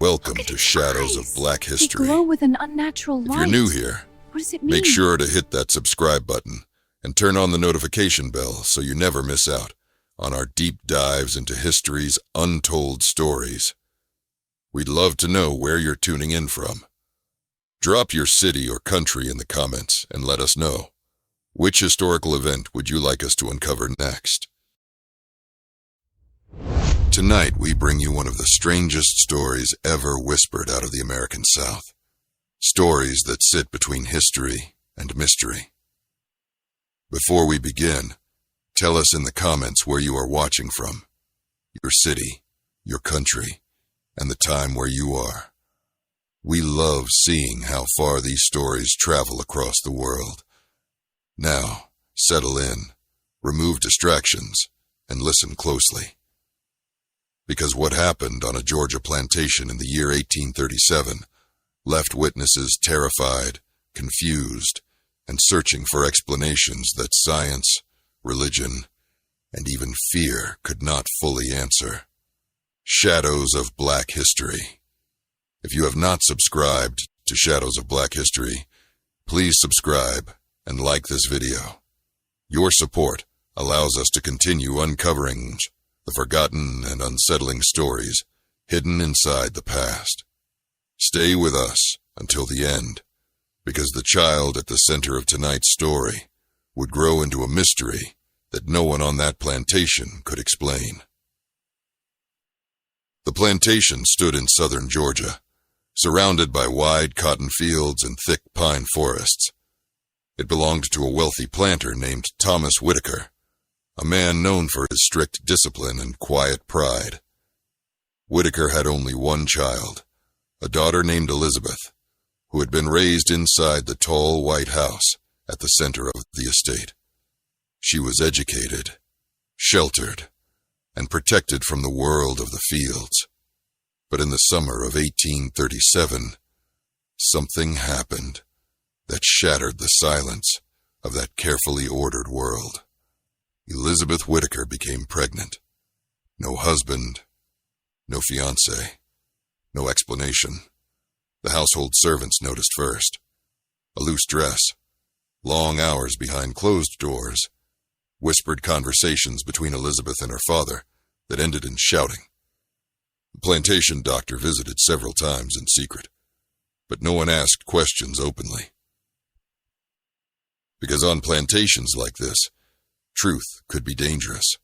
Welcome to Shadows of Black History. They glow with an unnatural light. If you're new here, what does it mean? make sure to hit that subscribe button and turn on the notification bell so you never miss out on our deep dives into history's untold stories. We'd love to know where you're tuning in from. Drop your city or country in the comments and let us know. Which historical event would you like us to uncover next? Tonight we bring you one of the strangest stories ever whispered out of the American South. Stories that sit between history and mystery. Before we begin, tell us in the comments where you are watching from, your city, your country, and the time where you are. We love seeing how far these stories travel across the world. Now, settle in, remove distractions, and listen closely. Because what happened on a Georgia plantation in the year 1837 left witnesses terrified, confused, and searching for explanations that science, religion, and even fear could not fully answer. Shadows of Black History. If you have not subscribed to Shadows of Black History, please subscribe and like this video. Your support allows us to continue uncovering the forgotten and unsettling stories hidden inside the past. Stay with us until the end, because the child at the center of tonight's story would grow into a mystery that no one on that plantation could explain. The plantation stood in southern Georgia, surrounded by wide cotton fields and thick pine forests. It belonged to a wealthy planter named Thomas Whitaker, a man known for his strict discipline and quiet pride. Whitaker had only one child, a daughter named Elizabeth, who had been raised inside the tall white house at the center of the estate. She was educated, sheltered, and protected from the world of the fields. But in the summer of 1837, something happened that shattered the silence of that carefully ordered world. Elizabeth Whitaker became pregnant. No husband, no fiancé, no explanation. The household servants noticed first. A loose dress, long hours behind closed doors, whispered conversations between Elizabeth and her father that ended in shouting. The plantation doctor visited several times in secret, but no one asked questions openly. Because on plantations like this, truth could be dangerous.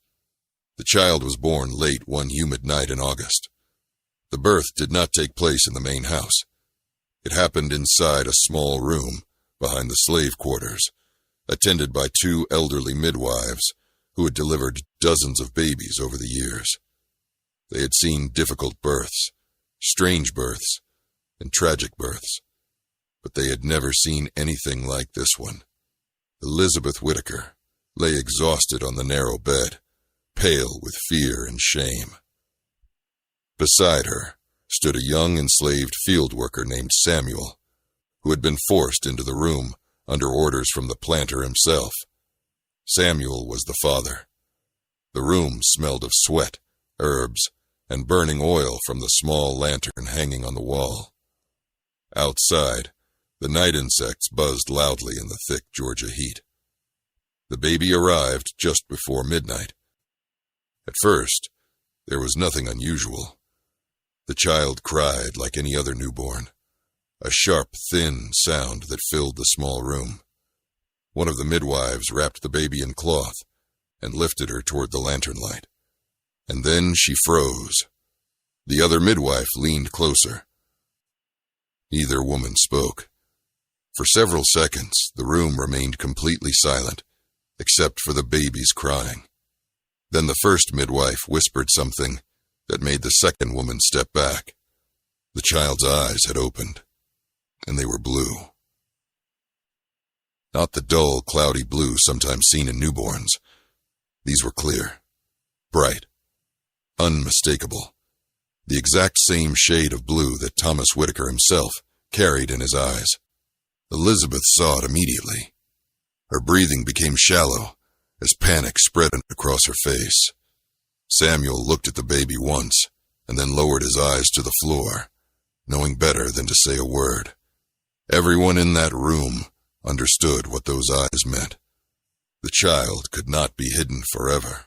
The child was born late one humid night in August. The birth did not take place in the main house. It happened inside a small room behind the slave quarters, attended by two elderly midwives who had delivered dozens of babies over the years. They had seen difficult births, strange births, and tragic births, but they had never seen anything like this one. Elizabeth Whitaker lay exhausted on the narrow bed, pale with fear and shame. Beside her stood a young enslaved field worker named Samuel, who had been forced into the room under orders from the planter himself. Samuel was the father. The room smelled of sweat, herbs, and burning oil from the small lantern hanging on the wall. Outside, the night insects buzzed loudly in the thick Georgia heat. The baby arrived just before midnight. At first, there was nothing unusual. The child cried like any other newborn, a sharp, thin sound that filled the small room. One of the midwives wrapped the baby in cloth and lifted her toward the lantern light. And then she froze. The other midwife leaned closer. Neither woman spoke. For several seconds, the room remained completely silent, except for the baby's crying. Then the first midwife whispered something that made the second woman step back. The child's eyes had opened, and they were blue. Not the dull, cloudy blue sometimes seen in newborns. These were clear, bright, unmistakable, the exact same shade of blue that Thomas Whitaker himself carried in his eyes. Elizabeth saw it immediately. Her breathing became shallow as panic spread across her face. Samuel looked at the baby once and then lowered his eyes to the floor, knowing better than to say a word. Everyone in that room understood what those eyes meant. The child could not be hidden forever.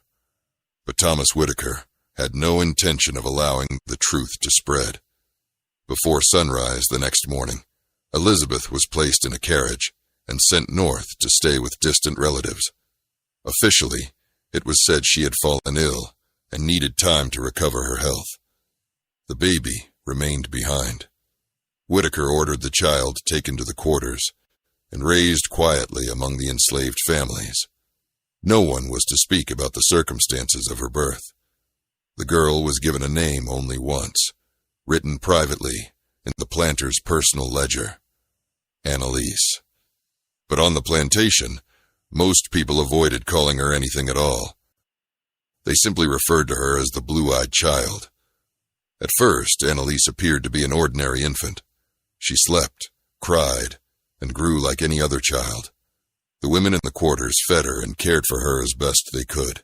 But Thomas Whitaker had no intention of allowing the truth to spread. Before sunrise the next morning, Elizabeth was placed in a carriage and sent north to stay with distant relatives. Officially, it was said she had fallen ill and needed time to recover her health. The baby remained behind. Whitaker ordered the child taken to the quarters and raised quietly among the enslaved families. No one was to speak about the circumstances of her birth. The girl was given a name only once, written privately in the planter's personal ledger, Anelise. But on the plantation, most people avoided calling her anything at all. They simply referred to her as the blue-eyed child. At first, Anelise appeared to be an ordinary infant. She slept, cried, and grew like any other child. The women in the quarters fed her and cared for her as best they could.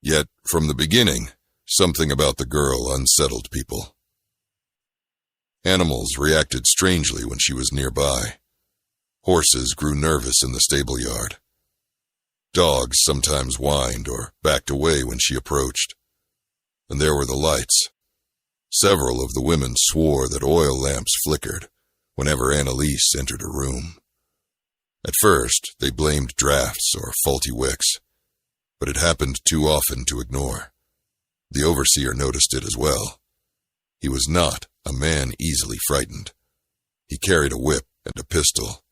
Yet, from the beginning, something about the girl unsettled people. Animals reacted strangely when she was nearby. Horses grew nervous in the stable yard. Dogs sometimes whined or backed away when she approached. And there were the lights. Several of the women swore that oil lamps flickered whenever Anelise entered a room. At first, they blamed drafts or faulty wicks, but it happened too often to ignore. The overseer noticed it as well. He was not a man easily frightened. He carried a whip and a pistol,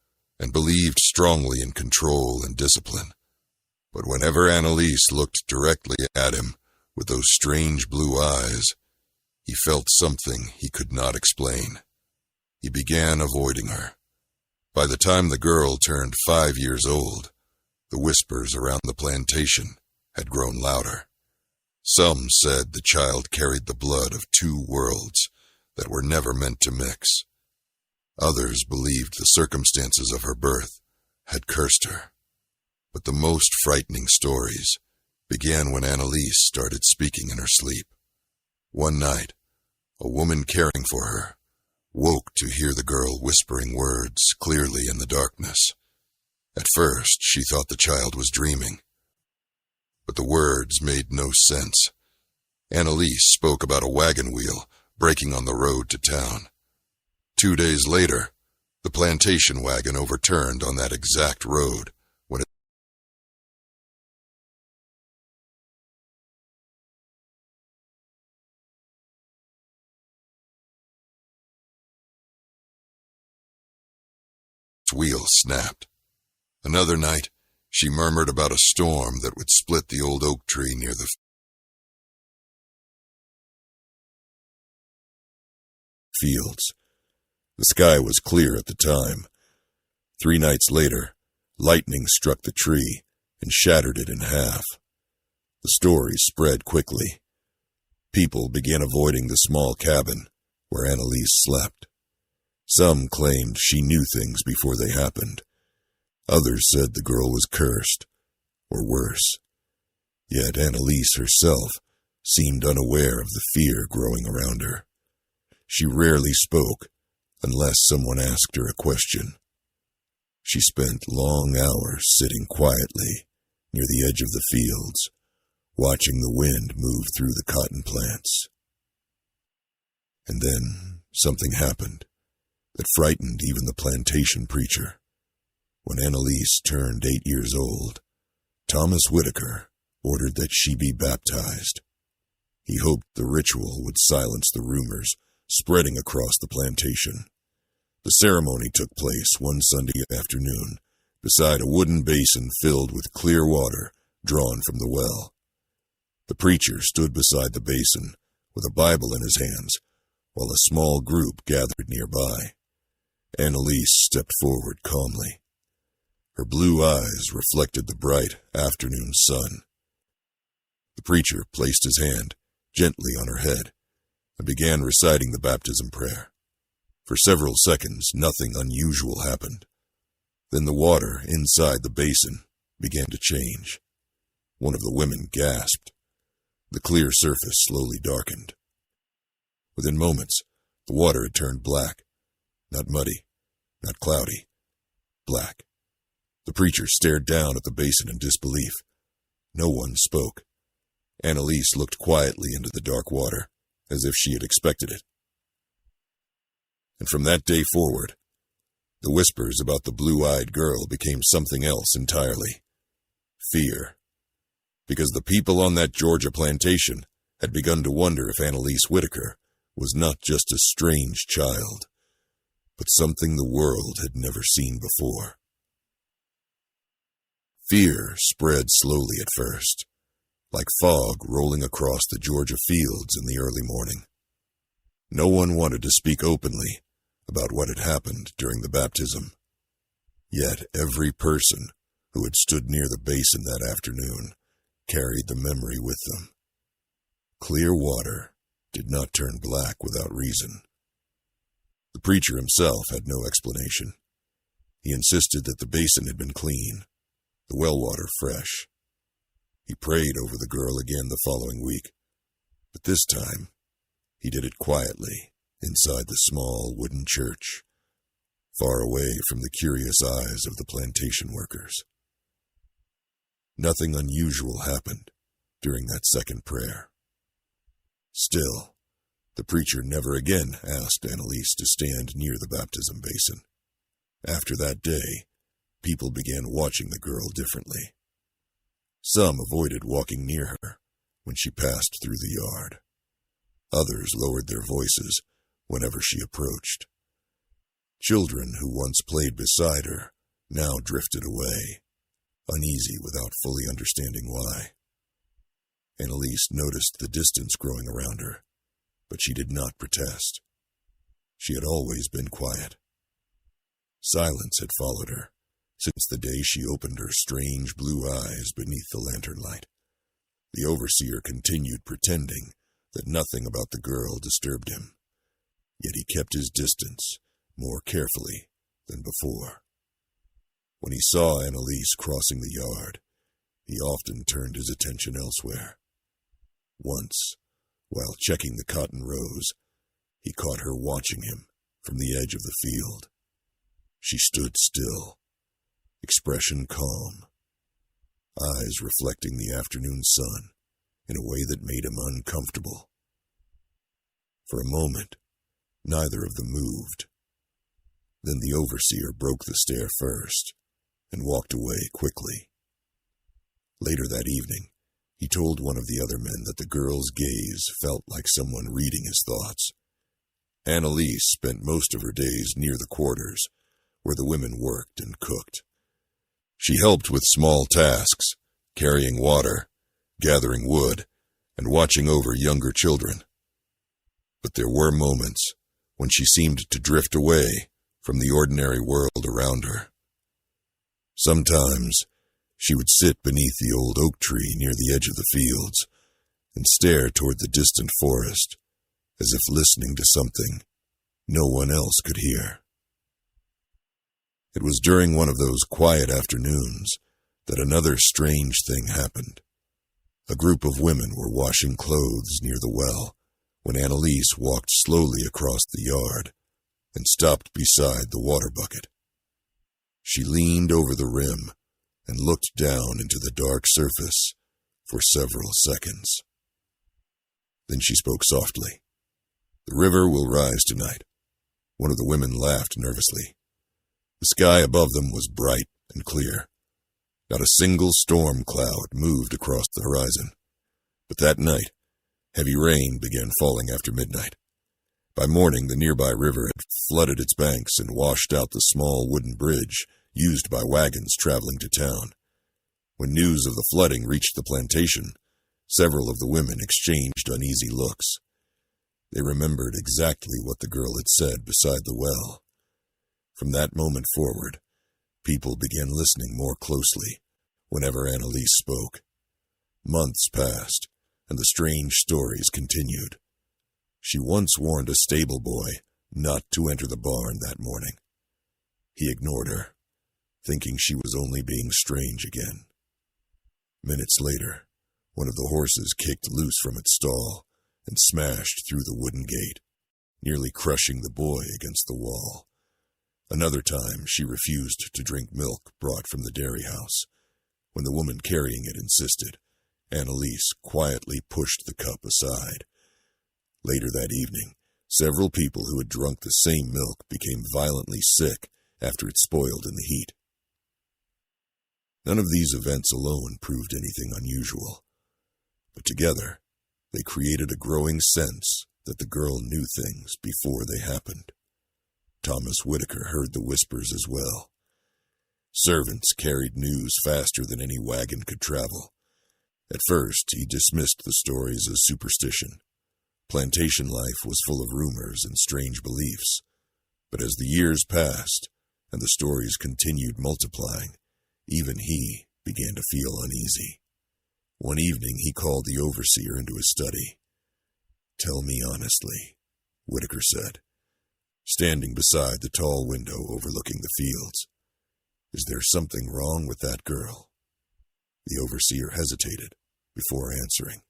and believed strongly in control and discipline. But whenever Anelise looked directly at him with those strange blue eyes, he felt something he could not explain. He began avoiding her. By the time the girl turned 5 years old, the whispers around the plantation had grown louder. Some said the child carried the blood of 2 worlds that were never meant to mix. Others believed the circumstances of her birth had cursed her. But the most frightening stories began when Anelise started speaking in her sleep. One night, a woman caring for her woke to hear the girl whispering words clearly in the darkness. At first, she thought the child was dreaming, but the words made no sense. Anelise spoke about a wagon wheel breaking on the road to town. 2 days later, the plantation wagon overturned on that exact road when its wheel snapped. Another night, she murmured about a storm that would split the old oak tree near the fields. The sky was clear at the time. 3 nights later, lightning struck the tree and shattered it in half. The story spread quickly. People began avoiding the small cabin where Anelise slept. Some claimed she knew things before they happened. Others said the girl was cursed, or worse. Yet Anelise herself seemed unaware of the fear growing around her. She rarely spoke unless someone asked her a question. She spent long hours sitting quietly near the edge of the fields, watching the wind move through the cotton plants. And then something happened that frightened even the plantation preacher. When Anelise turned 8 years old, Thomas Whitaker ordered that she be baptized. He hoped the ritual would silence the rumors spreading across the plantation. The ceremony took place one Sunday afternoon beside a wooden basin filled with clear water drawn from the well. The preacher stood beside the basin with a Bible in his hands while a small group gathered nearby. Anelise stepped forward calmly. Her blue eyes reflected the bright afternoon sun. The preacher placed his hand gently on her head and began reciting the baptism prayer. For several seconds, nothing unusual happened. Then the water inside the basin began to change. One of the women gasped. The clear surface slowly darkened. Within moments, The water had turned black. Not muddy, not cloudy. Black. The preacher stared down at the basin in disbelief. No one spoke. Anelise looked quietly into the dark water, as if she had expected it. And from that day forward, the whispers about the blue-eyed girl became something else entirely. Fear. Because the people on that Georgia plantation had begun to wonder if Anelise Whitaker was not just a strange child, but something the world had never seen before. Fear spread slowly at first, like fog rolling across the Georgia fields in the early morning. No one wanted to speak openly about what had happened during the baptism. Yet every person who had stood near the basin that afternoon carried the memory with them. Clear water did not turn black without reason. The preacher himself had no explanation. He insisted that the basin had been clean, the well water fresh. He prayed over the girl again the following week, but this time he did it quietly inside the small wooden church, far away from the curious eyes of the plantation workers. Nothing unusual happened during that second prayer. Still, the preacher never again asked Anelise to stand near the baptism basin. After that day, people began watching the girl differently. Some avoided walking near her when she passed through the yard. Others lowered their voices whenever she approached. Children who once played beside her now drifted away, uneasy without fully understanding why. Anelise noticed the distance growing around her, but she did not protest. She had always been quiet. Silence had followed her since the day she opened her strange blue eyes beneath the lantern light. The overseer continued pretending that nothing about the girl disturbed him, yet he kept his distance more carefully than before. When he saw Anelise crossing the yard, he often turned his attention elsewhere. Once, while checking the cotton rows, he caught her watching him from the edge of the field. She stood still, expression calm, eyes reflecting the afternoon sun in a way that made him uncomfortable. For a moment, neither of them moved. Then the overseer broke the stare first and walked away quickly. Later that evening, he told one of the other men that the girl's gaze felt like someone reading his thoughts. Anelise spent most of her days near the quarters, where the women worked and cooked. She helped with small tasks, carrying water, gathering wood, and watching over younger children. But there were moments when she seemed to drift away from the ordinary world around her. Sometimes she would sit beneath the old oak tree near the edge of the fields and stare toward the distant forest, as if listening to something no one else could hear. It was during one of those quiet afternoons that another strange thing happened. A group of women were washing clothes near the well when Anelise walked slowly across the yard and stopped beside the water bucket. She leaned over the rim and looked down into the dark surface for several seconds. Then she spoke softly. "The river will rise tonight." One of the women laughed nervously. The sky above them was bright and clear. Not a single storm cloud moved across the horizon. But that night, heavy rain began falling after midnight. By morning, the nearby river had flooded its banks and washed out the small wooden bridge used by wagons traveling to town. When news of the flooding reached the plantation, several of the women exchanged uneasy looks. They remembered exactly what the girl had said beside the well. From that moment forward, people began listening more closely whenever Anelise spoke. Months passed, and the strange stories continued. She once warned a stable boy not to enter the barn that morning. He ignored her, thinking she was only being strange again. Minutes later, one of the horses kicked loose from its stall and smashed through the wooden gate. nearly crushing the boy against the wall. Another time, she refused to drink milk brought from the dairy house. When the woman carrying it insisted, Anelise quietly pushed the cup aside. Later that evening, several people who had drunk the same milk became violently sick after it spoiled in the heat. None of these events alone proved anything unusual, but together, they created a growing sense that the girl knew things before they happened. Thomas Whitaker heard the whispers as well. Servants carried news faster than any wagon could travel. At first, he dismissed the stories as superstition. Plantation life was full of rumors and strange beliefs. But as the years passed, and the stories continued multiplying, even he began to feel uneasy. One evening, he called the overseer into his study. "Tell me honestly," Whitaker said, standing beside the tall window overlooking the fields. "Is there something wrong with that girl?" The overseer hesitated before answering.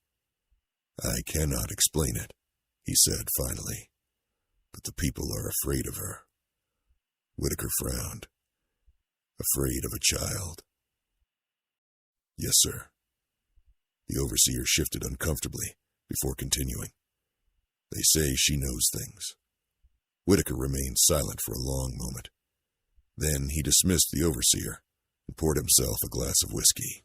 "I cannot explain it," he said finally, "but the people are afraid of her." Whitaker frowned. "Afraid of a child?" "Yes, sir." The overseer shifted uncomfortably before continuing. "They say she knows things." Whitaker remained silent for a long moment. Then he dismissed the overseer and poured himself a glass of whiskey.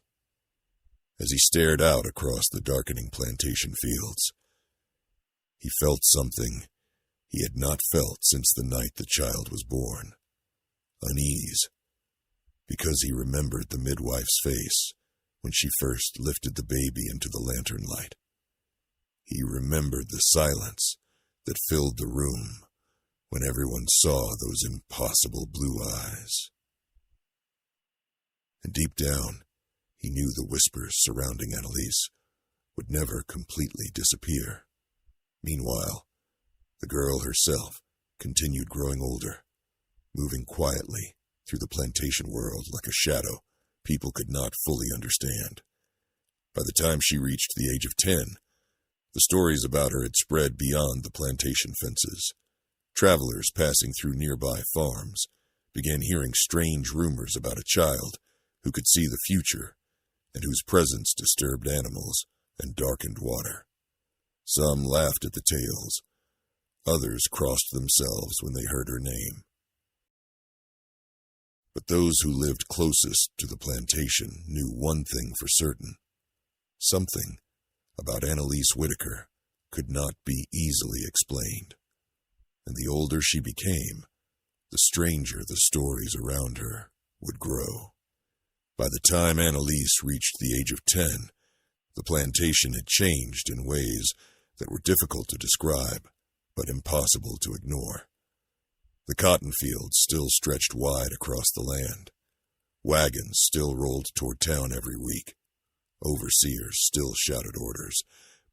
As he stared out across the darkening plantation fields, he felt something he had not felt since the night the child was born. Unease, because he remembered the midwife's face when she first lifted the baby into the lantern light. He remembered the silence that filled the room when everyone saw those impossible blue eyes. And deep down, he knew the whispers surrounding Anelise would never completely disappear. Meanwhile, the girl herself continued growing older, moving quietly through the plantation world like a shadow people could not fully understand. By the time she reached the age of 10, the stories about her had spread beyond the plantation fences. Travelers passing through nearby farms began hearing strange rumors about a child who could see the future and whose presence disturbed animals and darkened water. Some laughed at the tales. Others crossed themselves when they heard her name. But those who lived closest to the plantation knew one thing for certain. Something about Anelise Whitaker could not be easily explained. And the older she became, the stranger the stories around her would grow. By the time Anelise reached the age of 10, the plantation had changed in ways that were difficult to describe, but impossible to ignore. The cotton fields still stretched wide across the land. Wagons still rolled toward town every week. Overseers still shouted orders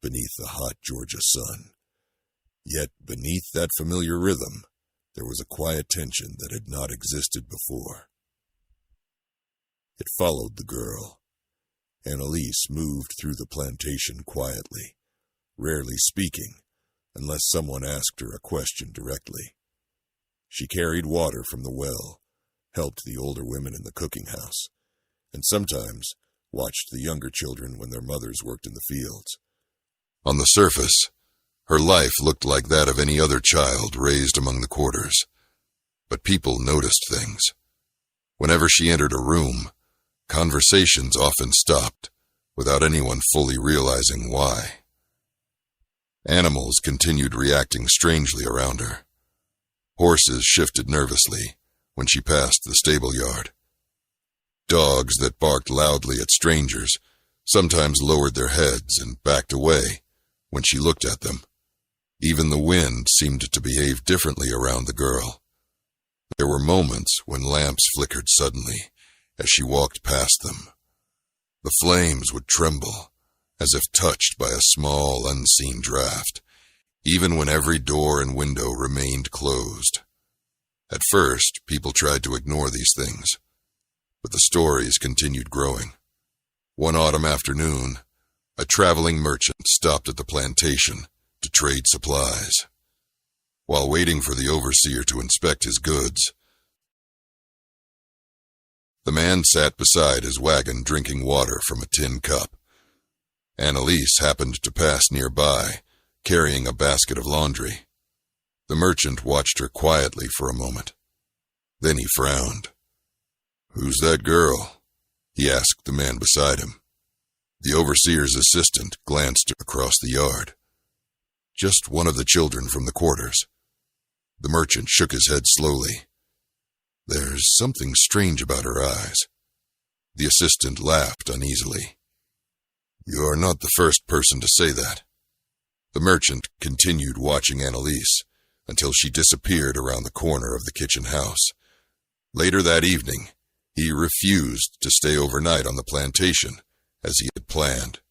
beneath the hot Georgia sun. Yet beneath that familiar rhythm, there was a quiet tension that had not existed before. It followed the girl. Anelise moved through the plantation quietly, rarely speaking unless someone asked her a question directly. She carried water from the well, helped the older women in the cooking house, and sometimes watched the younger children when their mothers worked in the fields. On the surface, her life looked like that of any other child raised among the quarters. But people noticed things. Whenever she entered a room, conversations often stopped, without anyone fully realizing why. Animals continued reacting strangely around her. Horses shifted nervously when she passed the stable yard. Dogs that barked loudly at strangers sometimes lowered their heads and backed away when she looked at them. Even the wind seemed to behave differently around the girl. There were moments when lamps flickered suddenly as she walked past them. The flames would tremble, as if touched by a small, unseen draft, even when every door and window remained closed. At first, people tried to ignore these things, but the stories continued growing. One autumn afternoon, a traveling merchant stopped at the plantation to trade supplies. while waiting for the overseer to inspect his goods. The man sat beside his wagon drinking water from a tin cup. Anelise happened to pass nearby, carrying a basket of laundry. The merchant watched her quietly for a moment. Then he frowned. "Who's that girl?" he asked the man beside him. The overseer's assistant glanced across the yard. "Just one of the children from the quarters." The merchant shook his head slowly. "There's something strange about her eyes." The assistant laughed uneasily. "You are not the first person to say that." The merchant continued watching Anelise until she disappeared around the corner of the kitchen house. Later that evening, he refused to stay overnight on the plantation as he had planned.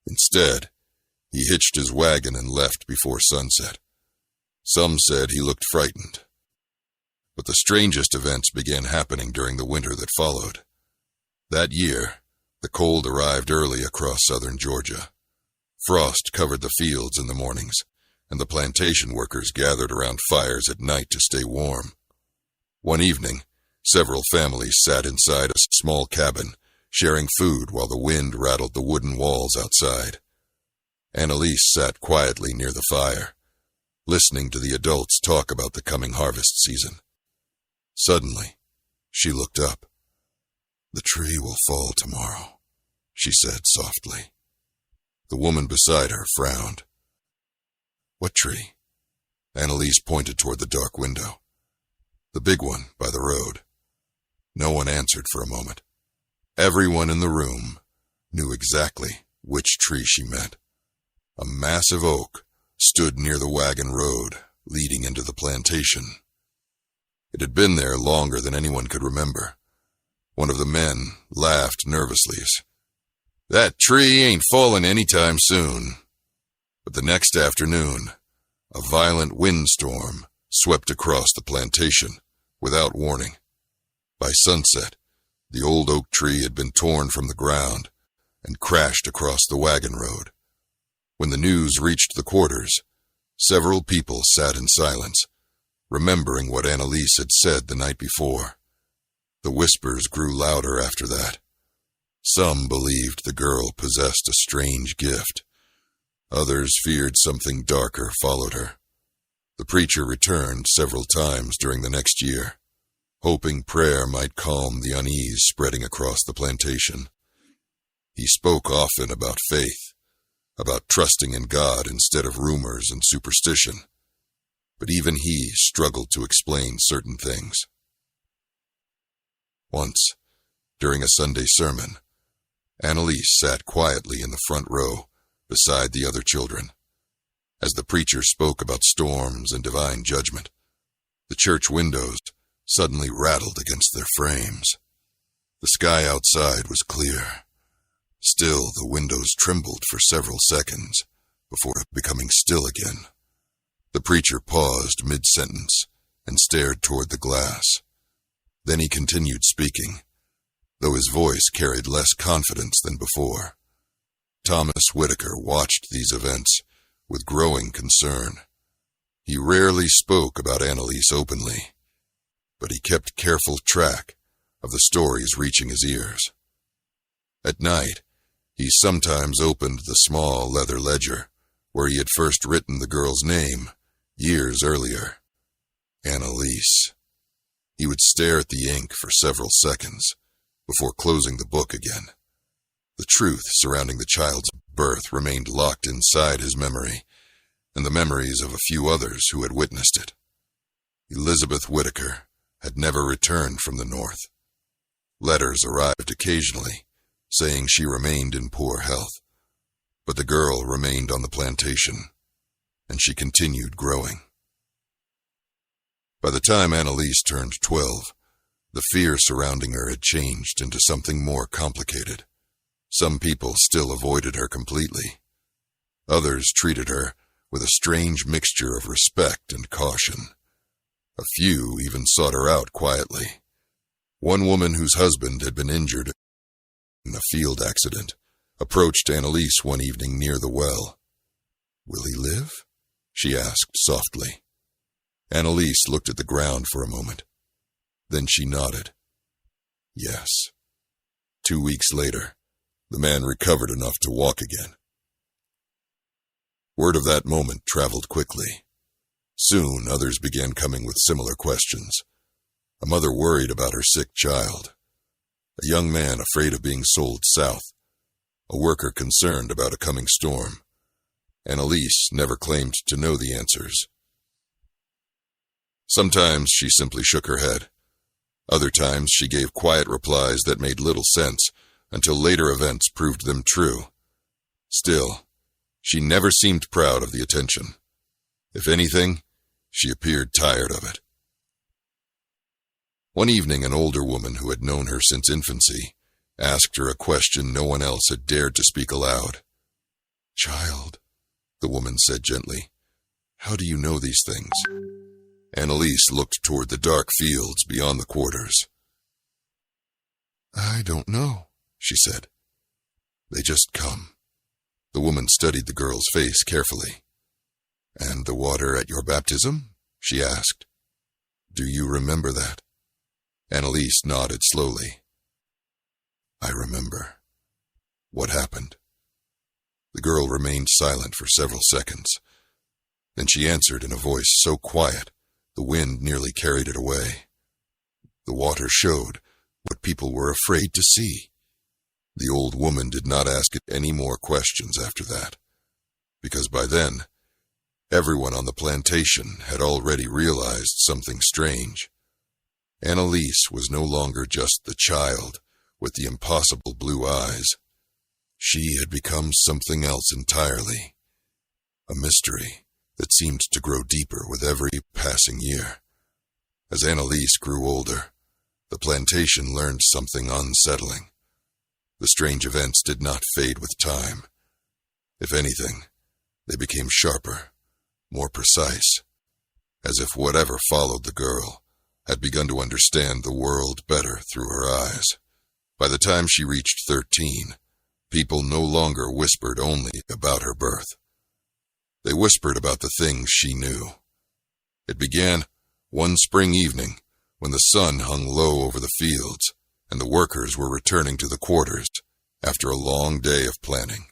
Instead, he hitched his wagon and left before sunset. Some said he looked frightened. But the strangest events began happening during the winter that followed. That year, the cold arrived early across southern Georgia. Frost covered the fields in the mornings, and the plantation workers gathered around fires at night to stay warm. One evening, several families sat inside a small cabin, sharing food while the wind rattled the wooden walls outside. Anelise sat quietly near the fire, listening to the adults talk about the coming harvest season. Suddenly, she looked up. "The tree will fall tomorrow," she said softly. The woman beside her frowned. "What tree?" Anelise pointed toward the dark window. "The big one by the road." No one answered for a moment. Everyone in the room knew exactly which tree she meant. A massive oak stood near the wagon road leading into the plantation. It had been there longer than anyone could remember. One of the men laughed nervously. "That tree ain't falling any time soon." But the next afternoon, a violent windstorm swept across the plantation without warning. By sunset, the old oak tree had been torn from the ground and crashed across the wagon road. When the news reached the quarters, several people sat in silence, remembering what Anelise had said the night before. The whispers grew louder after that. Some believed the girl possessed a strange gift. Others feared something darker followed her. The preacher returned several times during the next year, hoping prayer might calm the unease spreading across the plantation. He spoke often about faith, about trusting in God instead of rumors and superstition. But even he struggled to explain certain things. Once, during a Sunday sermon, Anelise sat quietly in the front row beside the other children. As the preacher spoke about storms and divine judgment, the church windows suddenly rattled against their frames. The sky outside was clear. Still, the windows trembled for several seconds before becoming still again. The preacher paused mid-sentence and stared toward the glass. Then he continued speaking, though his voice carried less confidence than before. Thomas Whitaker watched these events with growing concern. He rarely spoke about Anelise openly, but he kept careful track of the stories reaching his ears. At night, he sometimes opened the small leather ledger where he had first written the girl's name years earlier. Anelise. He would stare at the ink for several seconds before closing the book again. The truth surrounding the child's birth remained locked inside his memory, and the memories of a few others who had witnessed it. Elizabeth Whitaker had never returned from the north. Letters arrived occasionally, saying she remained in poor health, but the girl remained on the plantation, and she continued growing. By the time Anelise turned 12, the fear surrounding her had changed into something more complicated. Some people still avoided her completely. Others treated her with a strange mixture of respect and caution. A few even sought her out quietly. One woman whose husband had been injured in a field accident approached Anelise one evening near the well. "Will he live?" she asked softly. Anelise looked at the ground for a moment. Then she nodded. Yes. 2 weeks later, the man recovered enough to walk again. Word of that moment traveled quickly. Soon, others began coming with similar questions. A mother worried about her sick child. A young man afraid of being sold south. A worker concerned about a coming storm. Anelise never claimed to know the answers. Sometimes she simply shook her head. Other times she gave quiet replies that made little sense until later events proved them true. Still, she never seemed proud of the attention. If anything, she appeared tired of it. One evening, an older woman who had known her since infancy asked her a question no one else had dared to speak aloud. "Child," the woman said gently, "how do you know these things?" Anelise looked toward the dark fields beyond the quarters. "I don't know," she said. "They just come." The woman studied the girl's face carefully. "And the water at your baptism?" she asked. "Do you remember that?" Anelise nodded slowly. "I remember." "What happened?" The girl remained silent for several seconds. Then she answered in a voice so quiet, the wind nearly carried it away. "The water showed what people were afraid to see." The old woman did not ask it any more questions after that, because by then, everyone on the plantation had already realized something strange. Anelise was no longer just the child with the impossible blue eyes. She had become something else entirely, a mystery that seemed to grow deeper with every passing year. As Anelise grew older, the plantation learned something unsettling. The strange events did not fade with time. If anything, they became sharper, more precise, as if whatever followed the girl had begun to understand the world better through her eyes. By the time she reached 13, people no longer whispered only about her birth. They whispered about the things she knew. It began one spring evening when the sun hung low over the fields and the workers were returning to the quarters after a long day of planning.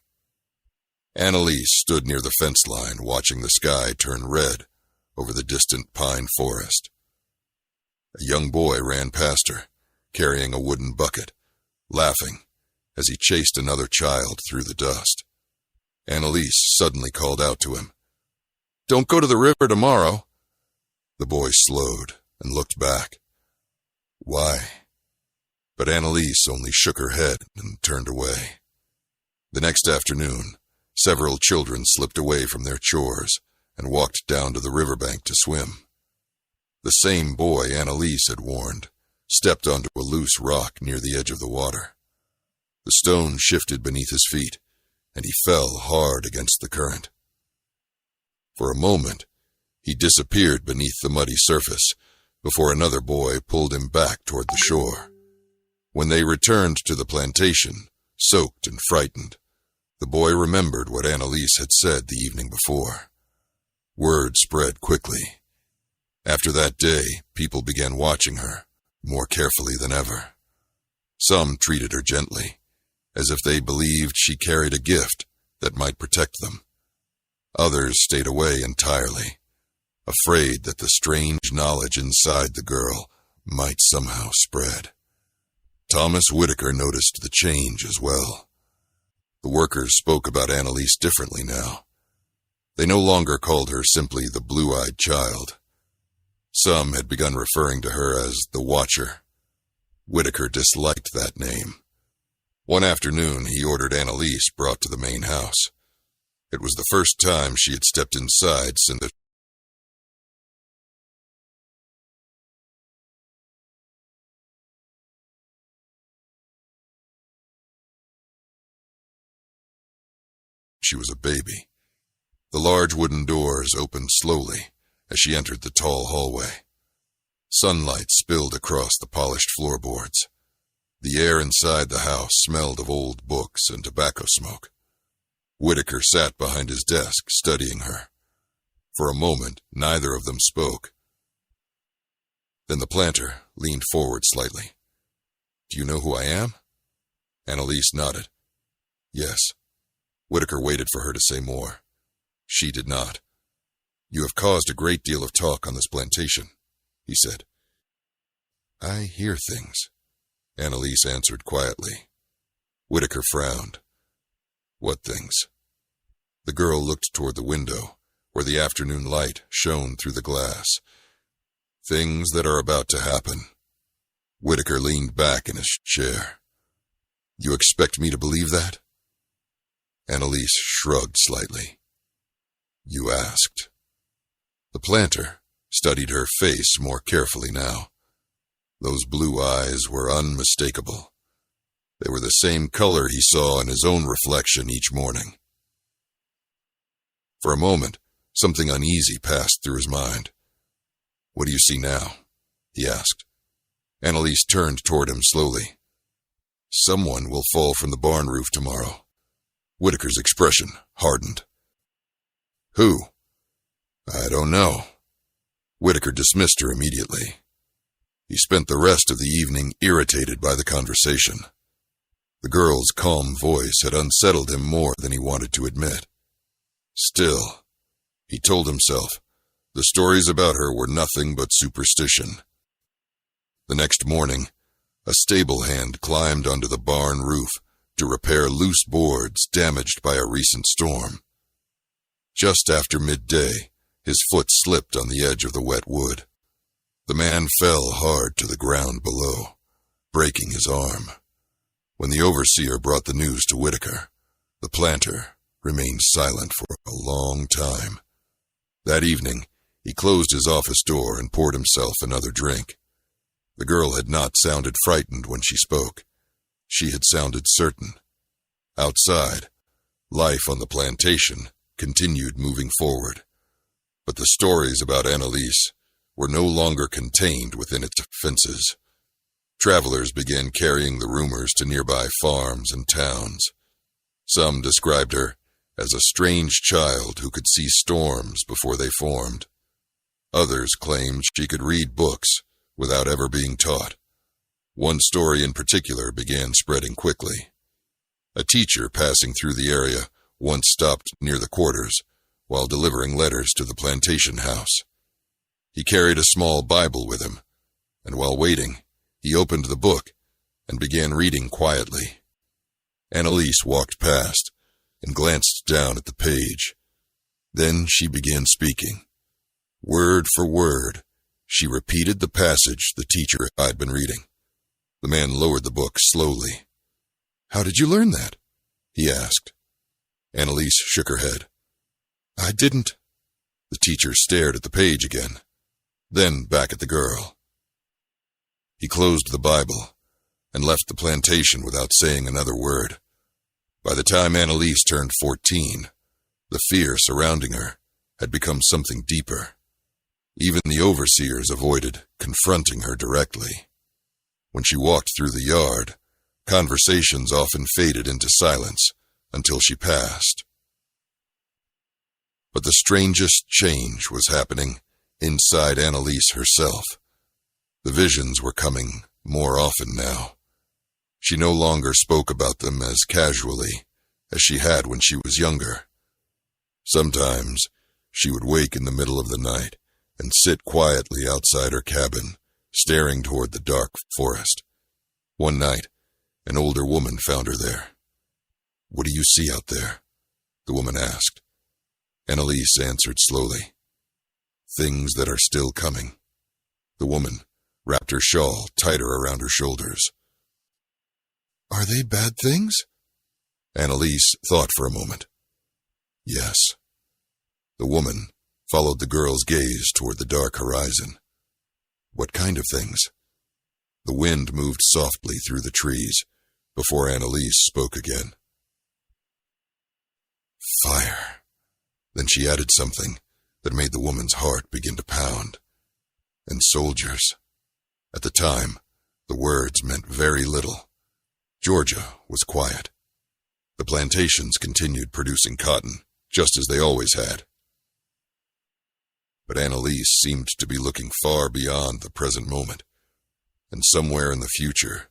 Anelise stood near the fence line watching the sky turn red over the distant pine forest. A young boy ran past her, carrying a wooden bucket, laughing as he chased another child through the dust. Anelise suddenly called out to him, "Don't go to the river tomorrow." The boy slowed and looked back. "Why?" But Anelise only shook her head and turned away. The next afternoon, several children slipped away from their chores and walked down to the riverbank to swim. The same boy Anelise had warned stepped onto a loose rock near the edge of the water. The stone shifted beneath his feet, and he fell hard against the current. For a moment, he disappeared beneath the muddy surface before another boy pulled him back toward the shore. When they returned to the plantation, soaked and frightened, the boy remembered what Anelise had said the evening before. Word spread quickly. After that day, people began watching her more carefully than ever. Some treated her gently, as if they believed she carried a gift that might protect them. Others stayed away entirely, afraid that the strange knowledge inside the girl might somehow spread. Thomas Whitaker noticed the change as well. The workers spoke about Anelise differently now. They no longer called her simply the blue-eyed child. Some had begun referring to her as the Watcher. Whitaker disliked that name. One afternoon, he ordered Anelise brought to the main house. It was the first time she had stepped inside since she was a baby. The large wooden doors opened slowly as she entered the tall hallway. Sunlight spilled across the polished floorboards. The air inside the house smelled of old books and tobacco smoke. Whitaker sat behind his desk, studying her. For a moment, neither of them spoke, Then the planter leaned forward slightly. "Do you know who I am?" Anelise nodded. "Yes." Whitaker waited for her to say more. She did not. "You have caused a great deal of talk on this plantation," he said. "I hear things," Anelise answered quietly. Whitaker frowned. "What things?" The girl looked toward the window, where the afternoon light shone through the glass. "Things that are about to happen." Whitaker leaned back in his chair. "You expect me to believe that?" Anelise shrugged slightly. "You asked." The planter studied her face more carefully now. Those blue eyes were unmistakable. They were the same color he saw in his own reflection each morning. For a moment, something uneasy passed through his mind. "What do you see now?" he asked. Anelise turned toward him slowly. "Someone will fall from the barn roof tomorrow." Whitaker's expression hardened. "Who?" "I don't know." Whitaker dismissed her immediately. He spent the rest of the evening irritated by the conversation. The girl's calm voice had unsettled him more than he wanted to admit. Still, he told himself, the stories about her were nothing but superstition. The next morning, a stable hand climbed onto the barn roof to repair loose boards damaged by a recent storm. Just after midday, his foot slipped on the edge of the wet wood. The man fell hard to the ground below, breaking his arm. When the overseer brought the news to Whitaker, the planter remained silent for a long time. That evening, he closed his office door and poured himself another drink. The girl had not sounded frightened when she spoke. She had sounded certain. Outside, life on the plantation continued moving forward. But the stories about Anelise were no longer contained within its fences. Travelers began carrying the rumors to nearby farms and towns. Some described her as a strange child who could see storms before they formed. Others claimed she could read books without ever being taught. One story in particular began spreading quickly. A teacher passing through the area once stopped near the quarters while delivering letters to the plantation house. He carried a small Bible with him, and while waiting, he opened the book and began reading quietly. Anelise walked past and glanced down at the page. Then she began speaking. Word for word, she repeated the passage the teacher had been reading. The man lowered the book slowly. "How did you learn that?" he asked. Anelise shook her head. "I didn't." The teacher stared at the page again, then back at the girl. He closed the Bible and left the plantation without saying another word. By the time Anelise turned 14, the fear surrounding her had become something deeper. Even the overseers avoided confronting her directly. When she walked through the yard, conversations often faded into silence until she passed. But the strangest change was happening inside Anelise herself. The visions were coming more often now. She no longer spoke about them as casually as she had when she was younger. Sometimes she would wake in the middle of the night and sit quietly outside her cabin, staring toward the dark forest. One night, an older woman found her there. "What do you see out there?" the woman asked. Anelise answered slowly. "Things that are still coming." The woman wrapped her shawl tighter around her shoulders. "Are they bad things?" Anelise thought for a moment. Yes. The woman followed the girl's gaze toward the dark horizon. "What kind of things?" The wind moved softly through the trees before Anelise spoke again. "Fire." Then she added something that made the woman's heart begin to pound. "And soldiers." At the time, the words meant very little. Georgia was quiet. The plantations continued producing cotton, just as they always had. But Anelise seemed to be looking far beyond the present moment, and somewhere in the future,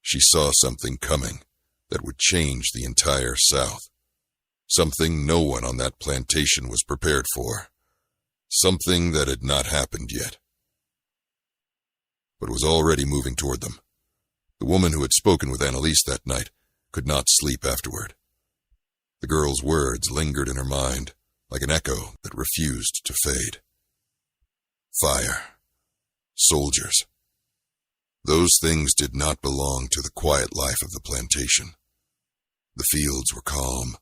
she saw something coming that would change the entire South. Something no one on that plantation was prepared for. Something that had not happened yet, but was already moving toward them. The woman who had spoken with Anelise that night could not sleep afterward. The girl's words lingered in her mind like an echo that refused to fade. Fire. Soldiers. Those things did not belong to the quiet life of the plantation. The fields were calm,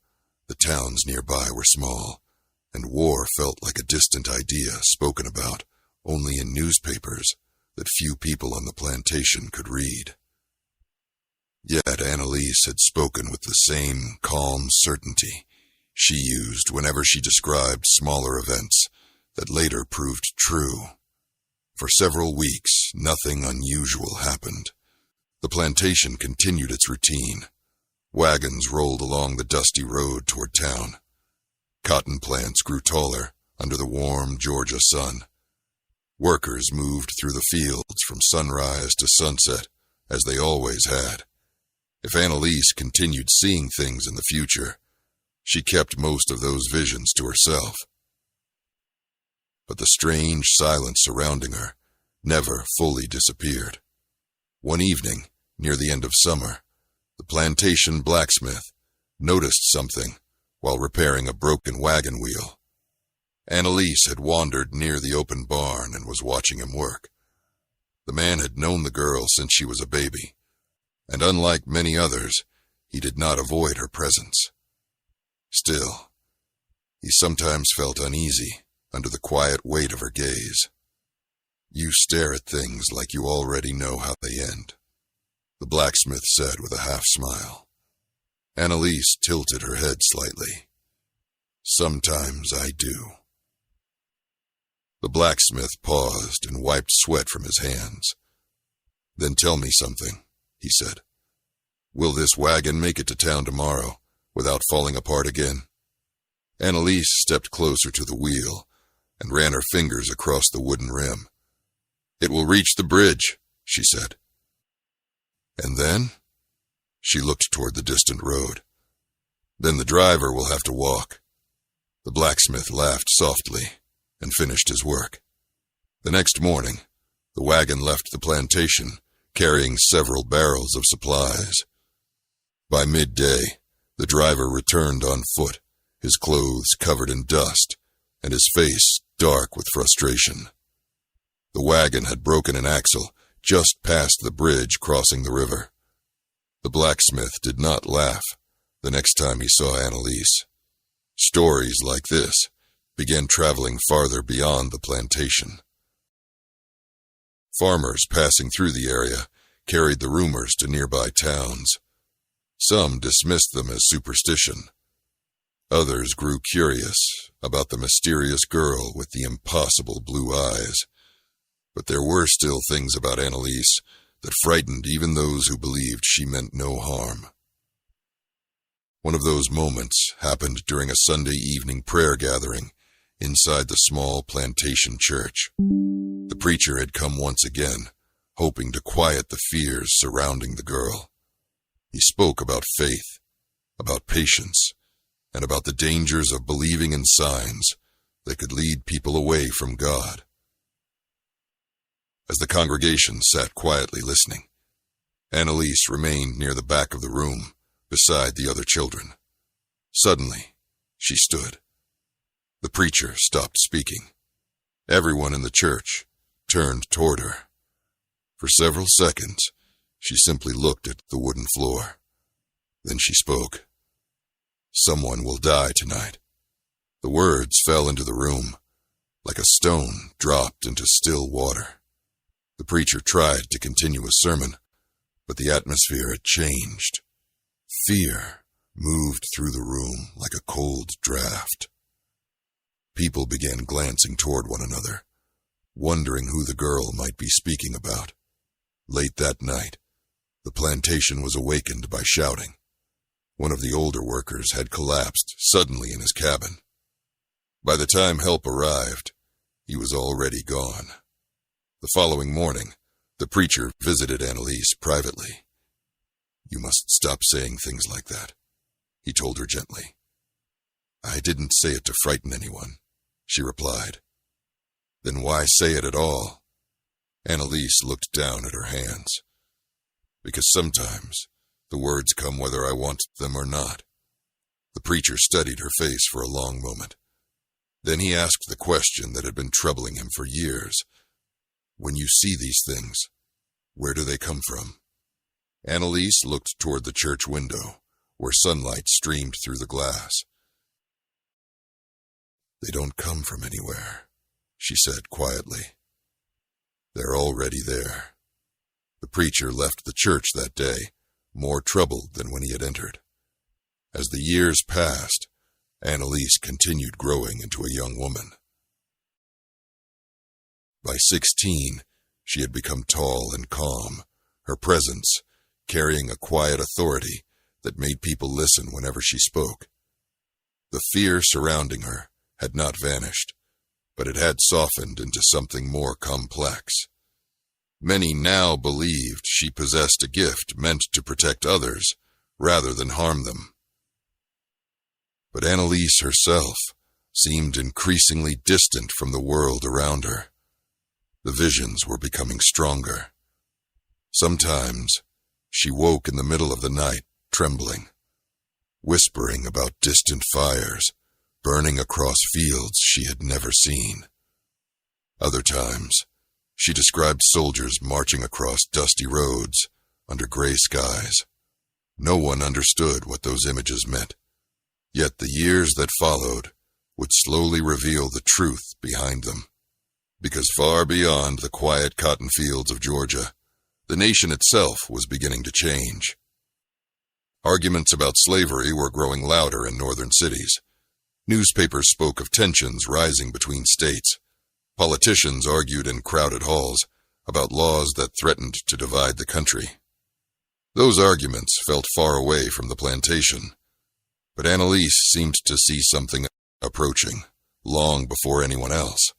the towns nearby were small, and war felt like a distant idea spoken about only in newspapers that few people on the plantation could read. Yet Anelise had spoken with the same calm certainty she used whenever she described smaller events that later proved true. For several weeks, nothing unusual happened. The plantation continued its routine. Wagons rolled along the dusty road toward town. Cotton plants grew taller under the warm Georgia sun. Workers moved through the fields from sunrise to sunset, as they always had. If Anelise continued seeing things in the future, she kept most of those visions to herself. But the strange silence surrounding her never fully disappeared. One evening, near the end of summer, the plantation blacksmith noticed something while repairing a broken wagon wheel. Anelise had wandered near the open barn and was watching him work. The man had known the girl since she was a baby, and unlike many others, he did not avoid her presence. Still, he sometimes felt uneasy under the quiet weight of her gaze. "You stare at things like you already know how they end," the blacksmith said with a half-smile. Anelise tilted her head slightly. "Sometimes I do." The blacksmith paused and wiped sweat from his hands. "Then tell me something," he said. "Will this wagon make it to town tomorrow without falling apart again?" Anelise stepped closer to the wheel and ran her fingers across the wooden rim. "It will reach the bridge," she said. "And then?" She looked toward the distant road. "Then the driver will have to walk." The blacksmith laughed softly and finished his work. The next morning, the wagon left the plantation, carrying several barrels of supplies. By midday, the driver returned on foot, his clothes covered in dust, and his face dark with frustration. The wagon had broken an axle just past the bridge crossing the river. The blacksmith did not laugh the next time he saw Anelise. Stories like this began traveling farther beyond the plantation. Farmers passing through the area carried the rumors to nearby towns. Some dismissed them as superstition. Others grew curious about the mysterious girl with the impossible blue eyes. But there were still things about Anelise that frightened even those who believed she meant no harm. One of those moments happened during a Sunday evening prayer gathering inside the small plantation church. The preacher had come once again, hoping to quiet the fears surrounding the girl. He spoke about faith, about patience, and about the dangers of believing in signs that could lead people away from God. As the congregation sat quietly listening, Anelise remained near the back of the room, beside the other children. Suddenly, she stood. The preacher stopped speaking. Everyone in the church turned toward her. For several seconds, she simply looked at the wooden floor. Then she spoke. "Someone will die tonight." The words fell into the room, like a stone dropped into still water. The preacher tried to continue his sermon, but the atmosphere had changed. Fear moved through the room like a cold draft. People began glancing toward one another, wondering who the girl might be speaking about. Late that night, the plantation was awakened by shouting. One of the older workers had collapsed suddenly in his cabin. By the time help arrived, he was already gone. The following morning, the preacher visited Anelise privately. "You must stop saying things like that," he told her gently. "I didn't say it to frighten anyone," she replied. "Then why say it at all?" Anelise looked down at her hands. "Because sometimes the words come whether I want them or not." The preacher studied her face for a long moment. Then he asked the question that had been troubling him for years. "When you see these things, where do they come from?" Anelise looked toward the church window, where sunlight streamed through the glass. "They don't come from anywhere," she said quietly. "They're already there." The preacher left the church that day, more troubled than when he had entered. As the years passed, Anelise continued growing into a young woman. By 16, she had become tall and calm, her presence carrying a quiet authority that made people listen whenever she spoke. The fear surrounding her had not vanished, but it had softened into something more complex. Many now believed she possessed a gift meant to protect others rather than harm them. But Anelise herself seemed increasingly distant from the world around her. The visions were becoming stronger. Sometimes she woke in the middle of the night, trembling, whispering about distant fires burning across fields she had never seen. Other times, she described soldiers marching across dusty roads under gray skies. No one understood what those images meant, yet the years that followed would slowly reveal the truth behind them. Because far beyond the quiet cotton fields of Georgia, the nation itself was beginning to change. Arguments about slavery were growing louder in northern cities. Newspapers spoke of tensions rising between states. Politicians argued in crowded halls about laws that threatened to divide the country. Those arguments felt far away from the plantation, but Anelise seemed to see something approaching, long before anyone else.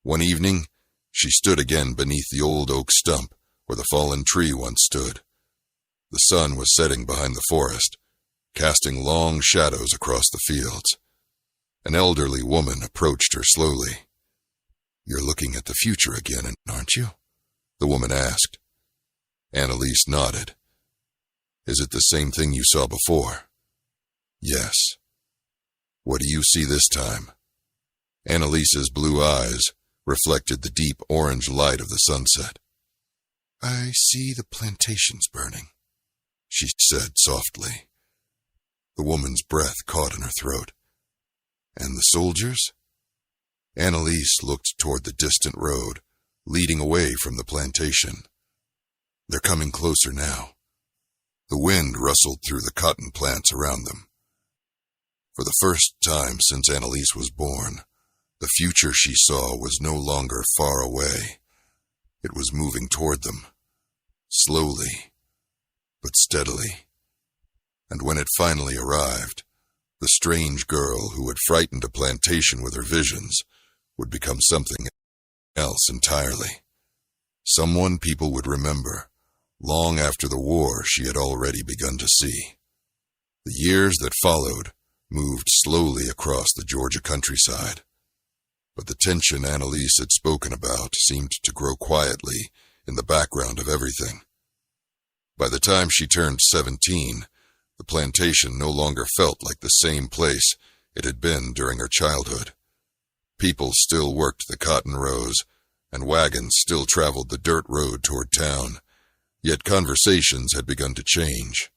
One evening, she stood again beneath the old oak stump where the fallen tree once stood. The sun was setting behind the forest, casting long shadows across the fields. An elderly woman approached her slowly. "You're looking at the future again, aren't you?" the woman asked. Anelise nodded. "Is it the same thing you saw before?" "Yes." "What do you see this time?" Anelise's blue eyes reflected the deep orange light of the sunset. "I see the plantations burning," she said softly. The woman's breath caught in her throat. "And the soldiers?" Anelise looked toward the distant road, leading away from the plantation. "They're coming closer now." The wind rustled through the cotton plants around them. For the first time since Anelise was born, the future she saw was no longer far away. It was moving toward them, slowly, but steadily. And when it finally arrived, the strange girl who had frightened a plantation with her visions would become something else entirely. Someone people would remember, long after the war she had already begun to see. The years that followed moved slowly across the Georgia countryside, but the tension Anelise had spoken about seemed to grow quietly in the background of everything. By the time she turned 17, the plantation no longer felt like the same place it had been during her childhood. People still worked the cotton rows, and wagons still traveled the dirt road toward town, yet conversations had begun to change.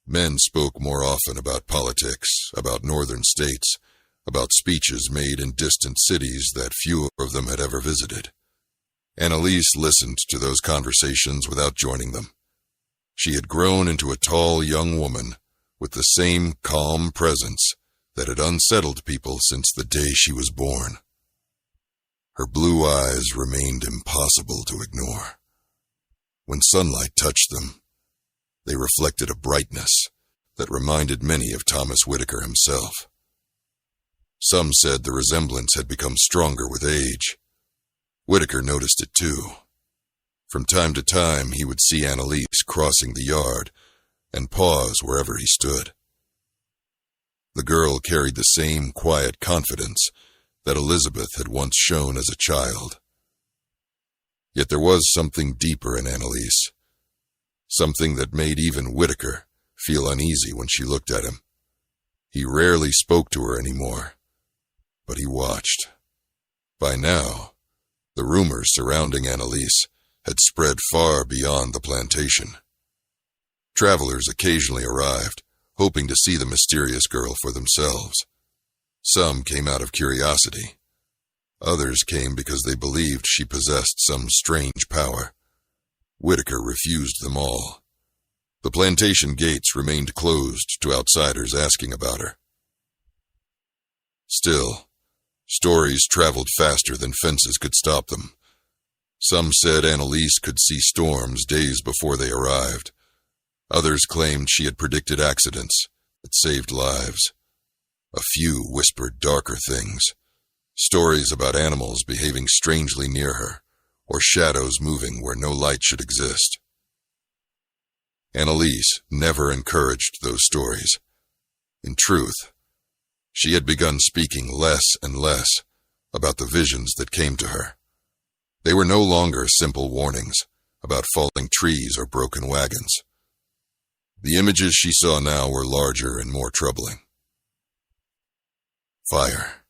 Men spoke more often about politics, about northern states, about speeches made in distant cities that few of them had ever visited. Anelise listened to those conversations without joining them. She had grown into a tall young woman with the same calm presence that had unsettled people since the day she was born. Her blue eyes remained impossible to ignore. When sunlight touched them, they reflected a brightness that reminded many of Thomas Whitaker himself. Some said the resemblance had become stronger with age. Whitaker noticed it too. From time to time, he would see Anelise crossing the yard and pause wherever he stood. The girl carried the same quiet confidence that Elizabeth had once shown as a child. Yet there was something deeper in Anelise, something that made even Whitaker feel uneasy when she looked at him. He rarely spoke to her anymore, but he watched. By now, the rumors surrounding Anelise had spread far beyond the plantation. Travelers occasionally arrived, hoping to see the mysterious girl for themselves. Some came out of curiosity. Others came because they believed she possessed some strange power. Whitaker refused them all. The plantation gates remained closed to outsiders asking about her. Still, stories traveled faster than fences could stop them. Some said Anelise could see storms days before they arrived. Others claimed she had predicted accidents that saved lives. A few whispered darker things, stories about animals behaving strangely near her, or shadows moving where no light should exist. Anelise never encouraged those stories. In truth, she had begun speaking less and less about the visions that came to her. They were no longer simple warnings about falling trees or broken wagons. The images she saw now were larger and more troubling. Fire,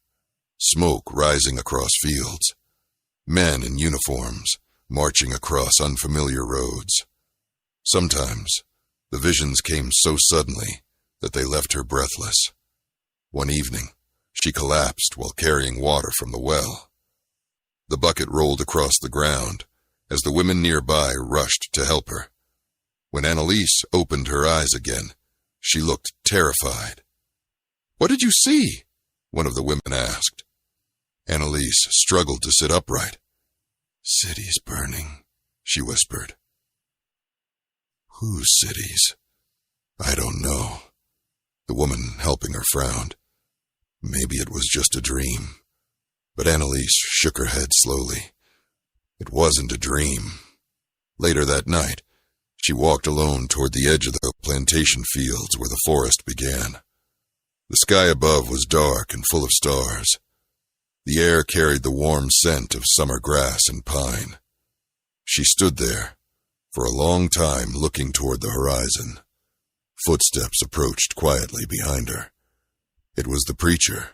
smoke rising across fields, men in uniforms marching across unfamiliar roads. Sometimes, the visions came so suddenly that they left her breathless. One evening, she collapsed while carrying water from the well. The bucket rolled across the ground as the women nearby rushed to help her. When Anelise opened her eyes again, she looked terrified. "What did you see?" one of the women asked. Anelise struggled to sit upright. "Cities burning," she whispered. "Whose cities?" "I don't know." The woman helping her frowned. Maybe it was just a dream. But Anelise shook her head slowly. It wasn't a dream. Later that night, she walked alone toward the edge of the plantation fields where the forest began. The sky above was dark and full of stars. The air carried the warm scent of summer grass and pine. She stood there for a long time looking toward the horizon. Footsteps approached quietly behind her. It was the preacher.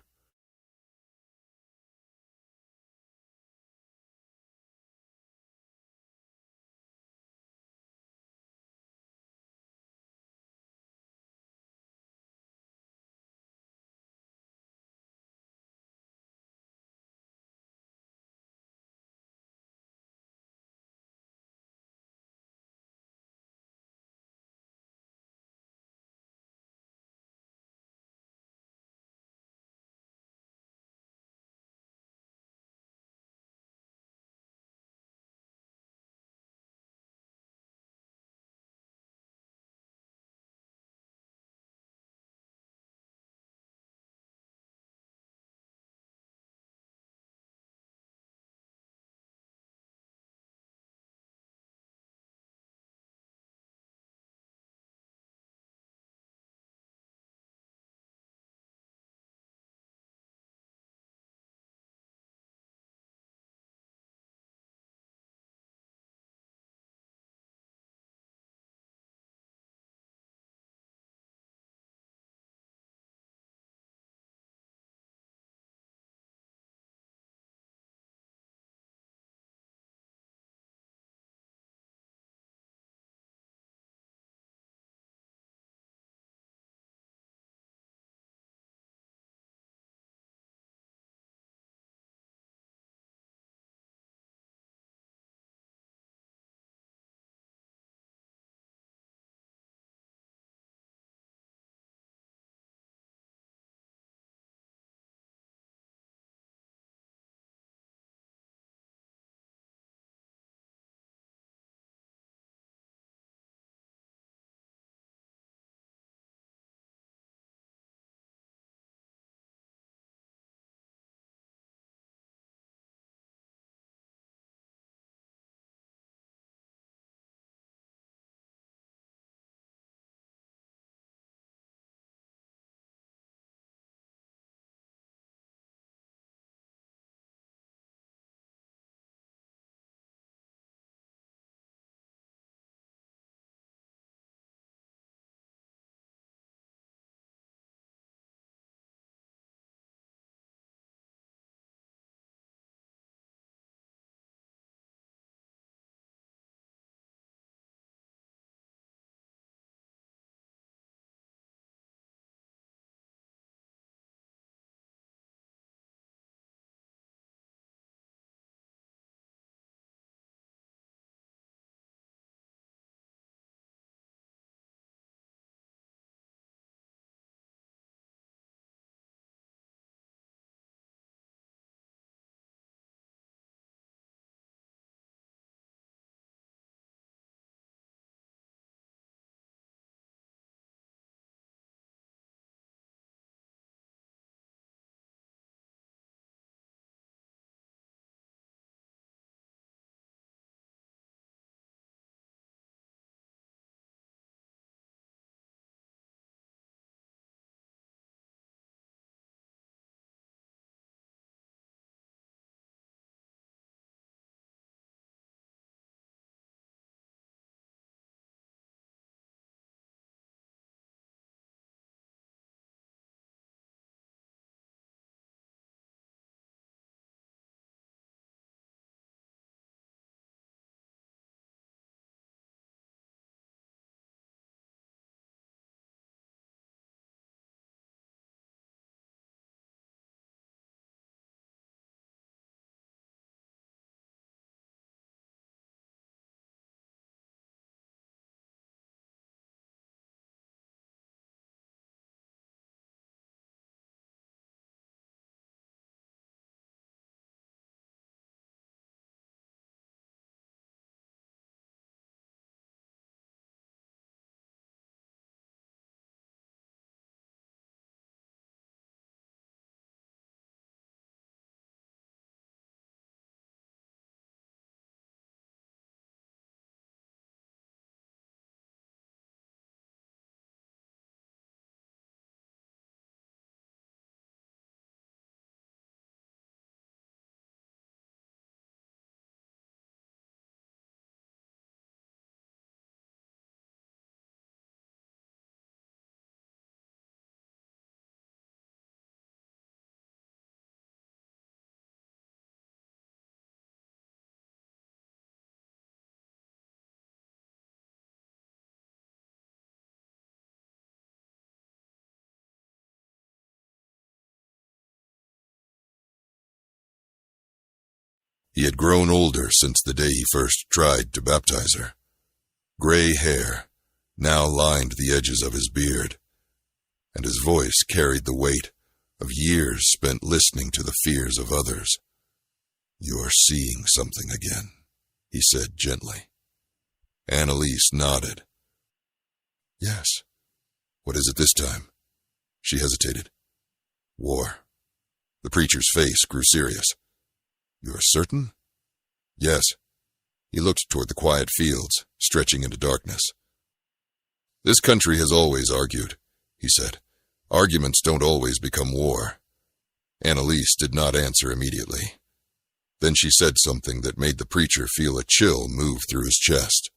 He had grown older since the day he first tried to baptize her. Gray hair now lined the edges of his beard, and his voice carried the weight of years spent listening to the fears of others. "You're seeing something again," he said gently. Anelise nodded. "Yes. What is it this time?" She hesitated. "War." The preacher's face grew serious. "You're certain?" "Yes." He looked toward the quiet fields, stretching into darkness. "This country has always argued," he said. "Arguments don't always become war." Anelise did not answer immediately. Then she said something that made the preacher feel a chill move through his chest.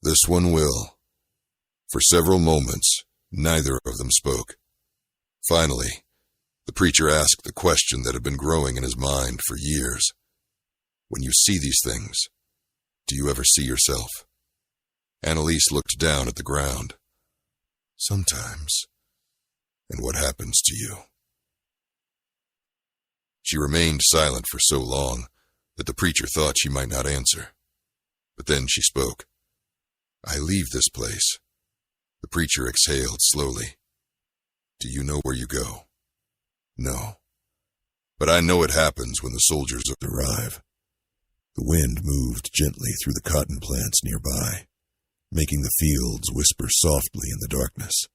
"This one will." For several moments, neither of them spoke. Finally, the preacher asked the question that had been growing in his mind for years. "When you see these things, do you ever see yourself?" Anelise looked down at the ground. "Sometimes." "And what happens to you?" She remained silent for so long that the preacher thought she might not answer. But then she spoke. "I leave this place." The preacher exhaled slowly. "Do you know where you go?" "No. But I know it happens when the soldiers arrive." The wind moved gently through the cotton plants nearby, making the fields whisper softly in the darkness.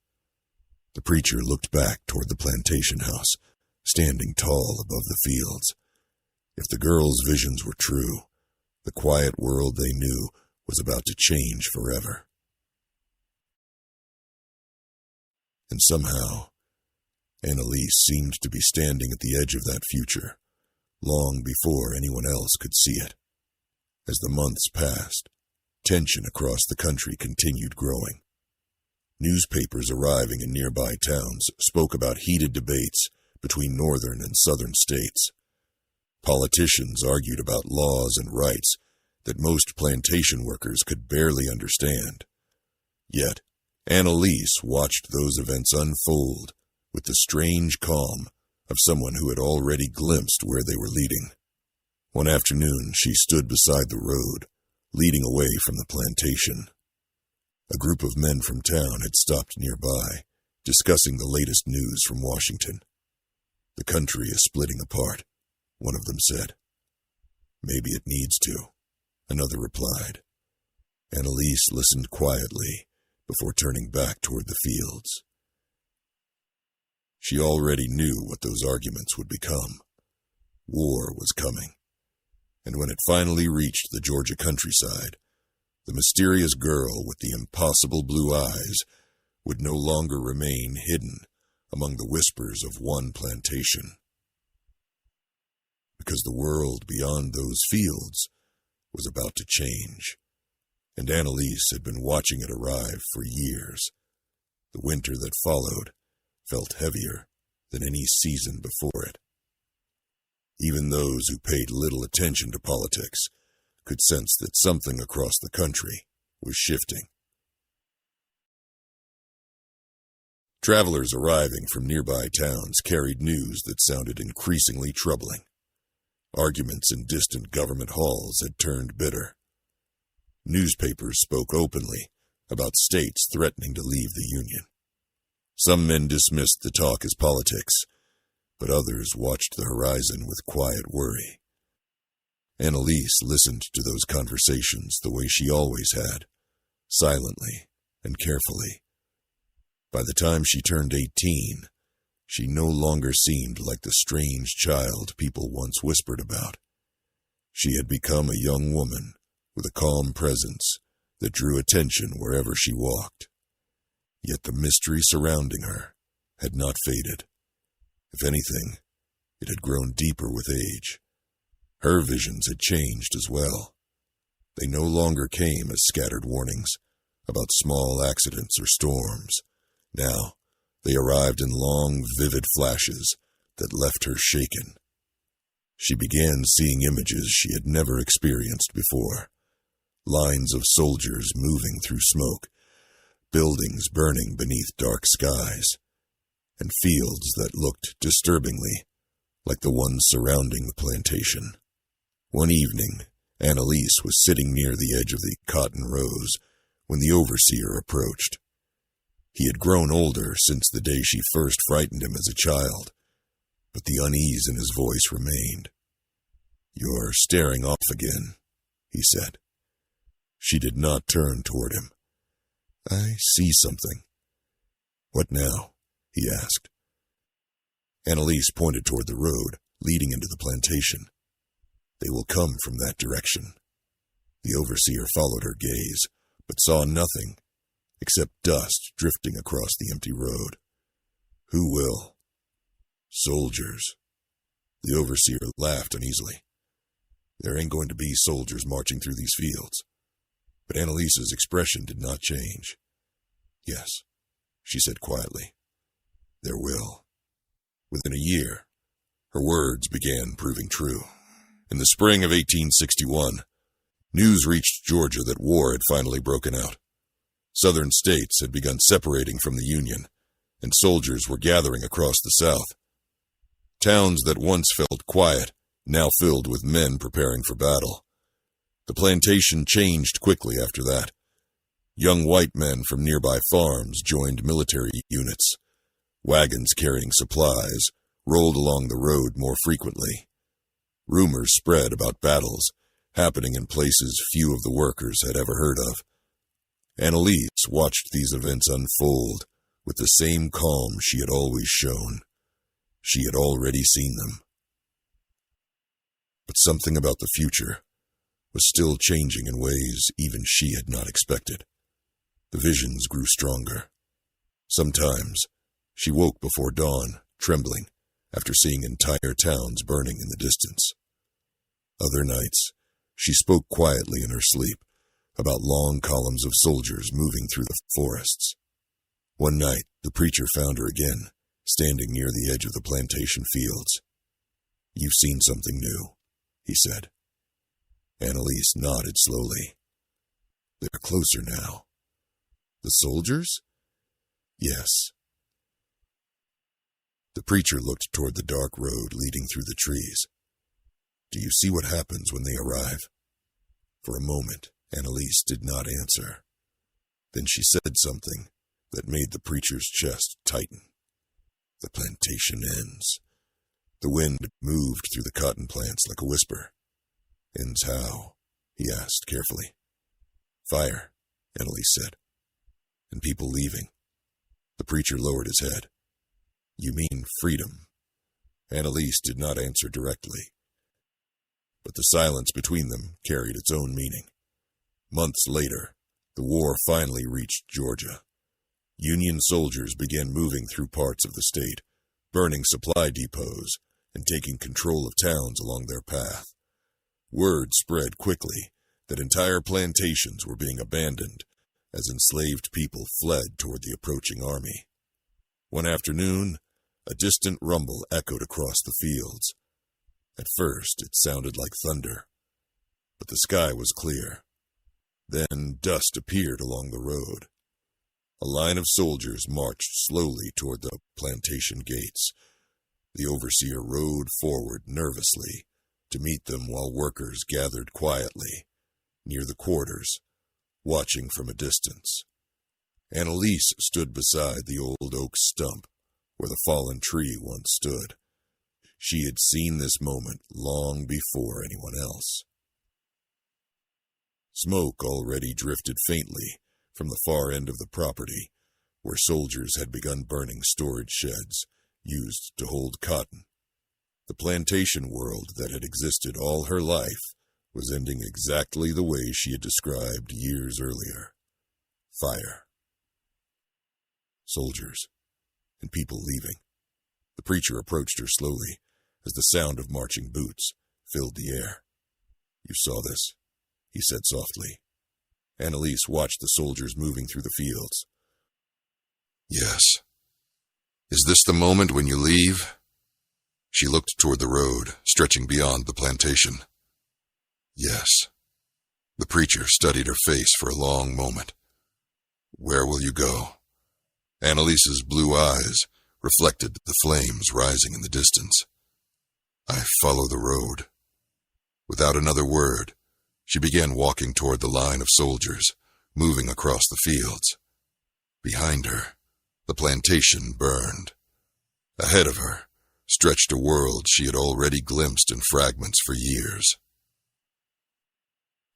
The preacher looked back toward the plantation house, standing tall above the fields. If the girls' visions were true, the quiet world they knew was about to change forever. And somehow, Anelise seemed to be standing at the edge of that future, long before anyone else could see it. As the months passed, tension across the country continued growing. Newspapers arriving in nearby towns spoke about heated debates between northern and southern states. Politicians argued about laws and rights that most plantation workers could barely understand. Yet, Anelise watched those events unfold with the strange calm of someone who had already glimpsed where they were leading. One afternoon, she stood beside the road, leading away from the plantation. A group of men from town had stopped nearby, discussing the latest news from Washington. "The country is splitting apart," one of them said. "Maybe it needs to," another replied. Anelise listened quietly before turning back toward the fields. She already knew what those arguments would become. War was coming. And when it finally reached the Georgia countryside, the mysterious girl with the impossible blue eyes would no longer remain hidden among the whispers of one plantation. Because the world beyond those fields was about to change, and Anelise had been watching it arrive for years. The winter that followed felt heavier than any season before it. Even those who paid little attention to politics could sense that something across the country was shifting. Travelers arriving from nearby towns carried news that sounded increasingly troubling. Arguments in distant government halls had turned bitter. Newspapers spoke openly about states threatening to leave the Union. Some men dismissed the talk as politics, but others watched the horizon with quiet worry. Anelise listened to those conversations the way she always had, silently and carefully. By the time she turned 18, she no longer seemed like the strange child people once whispered about. She had become a young woman with a calm presence that drew attention wherever she walked. Yet the mystery surrounding her had not faded. If anything, it had grown deeper with age. Her visions had changed as well. They no longer came as scattered warnings about small accidents or storms. Now, they arrived in long, vivid flashes that left her shaken. She began seeing images she had never experienced before. Lines of soldiers moving through smoke, buildings burning beneath dark skies, and fields that looked disturbingly like the ones surrounding the plantation. One evening, Anelise was sitting near the edge of the cotton rows when the overseer approached. He had grown older since the day she first frightened him as a child, but the unease in his voice remained. "You're staring off again," he said. She did not turn toward him. "I see something." "What now?" he asked. Anelise pointed toward the road leading into the plantation. "They will come from that direction." The overseer followed her gaze, but saw nothing except dust drifting across the empty road. "Who will?" "Soldiers." The overseer laughed uneasily. "There ain't going to be soldiers marching through these fields." But Anelise's expression did not change. "Yes," she said quietly. "There will." Within a year, her words began proving true. In the spring of 1861, news reached Georgia that war had finally broken out. Southern states had begun separating from the Union, and soldiers were gathering across the South. Towns that once felt quiet now filled with men preparing for battle. The plantation changed quickly after that. Young white men from nearby farms joined military units. Wagons carrying supplies rolled along the road more frequently. Rumors spread about battles happening in places few of the workers had ever heard of. Anelise watched these events unfold with the same calm she had always shown. She had already seen them. But something about the future was still changing in ways even she had not expected. The visions grew stronger. Sometimes she woke before dawn, trembling, after seeing entire towns burning in the distance. Other nights, she spoke quietly in her sleep about long columns of soldiers moving through the forests. One night, the preacher found her again, standing near the edge of the plantation fields. "You've seen something new," he said. Anelise nodded slowly. "They're closer now." "The soldiers?" "Yes." The preacher looked toward the dark road leading through the trees. "Do you see what happens when they arrive?" For a moment, Anelise did not answer. Then she said something that made the preacher's chest tighten. "The plantation ends." The wind moved through the cotton plants like a whisper. "Ends how?" he asked carefully. "Fire," Anelise said. "And people leaving." The preacher lowered his head. "You mean freedom?" Anelise did not answer directly, but the silence between them carried its own meaning. Months later, the war finally reached Georgia. Union soldiers began moving through parts of the state, burning supply depots and taking control of towns along their path. Word spread quickly that entire plantations were being abandoned as enslaved people fled toward the approaching army. One afternoon, a distant rumble echoed across the fields. At first, it sounded like thunder, but the sky was clear. Then dust appeared along the road. A line of soldiers marched slowly toward the plantation gates. The overseer rode forward nervously to meet them while workers gathered quietly near the quarters, watching from a distance. Anelise stood beside the old oak stump where the fallen tree once stood. She had seen this moment long before anyone else. Smoke already drifted faintly from the far end of the property, where soldiers had begun burning storage sheds used to hold cotton. The plantation world that had existed all her life was ending exactly the way she had described years earlier. Fire. Soldiers. And people leaving. The preacher approached her slowly as the sound of marching boots filled the air. "You saw this," he said softly. Anelise watched the soldiers moving through the fields. "Yes. Is this the moment when you leave?" She looked toward the road, stretching beyond the plantation. "Yes." The preacher studied her face for a long moment. "Where will you go?" Anelise's blue eyes reflected the flames rising in the distance. "I follow the road." Without another word, she began walking toward the line of soldiers, moving across the fields. Behind her, the plantation burned. Ahead of her stretched a world she had already glimpsed in fragments for years.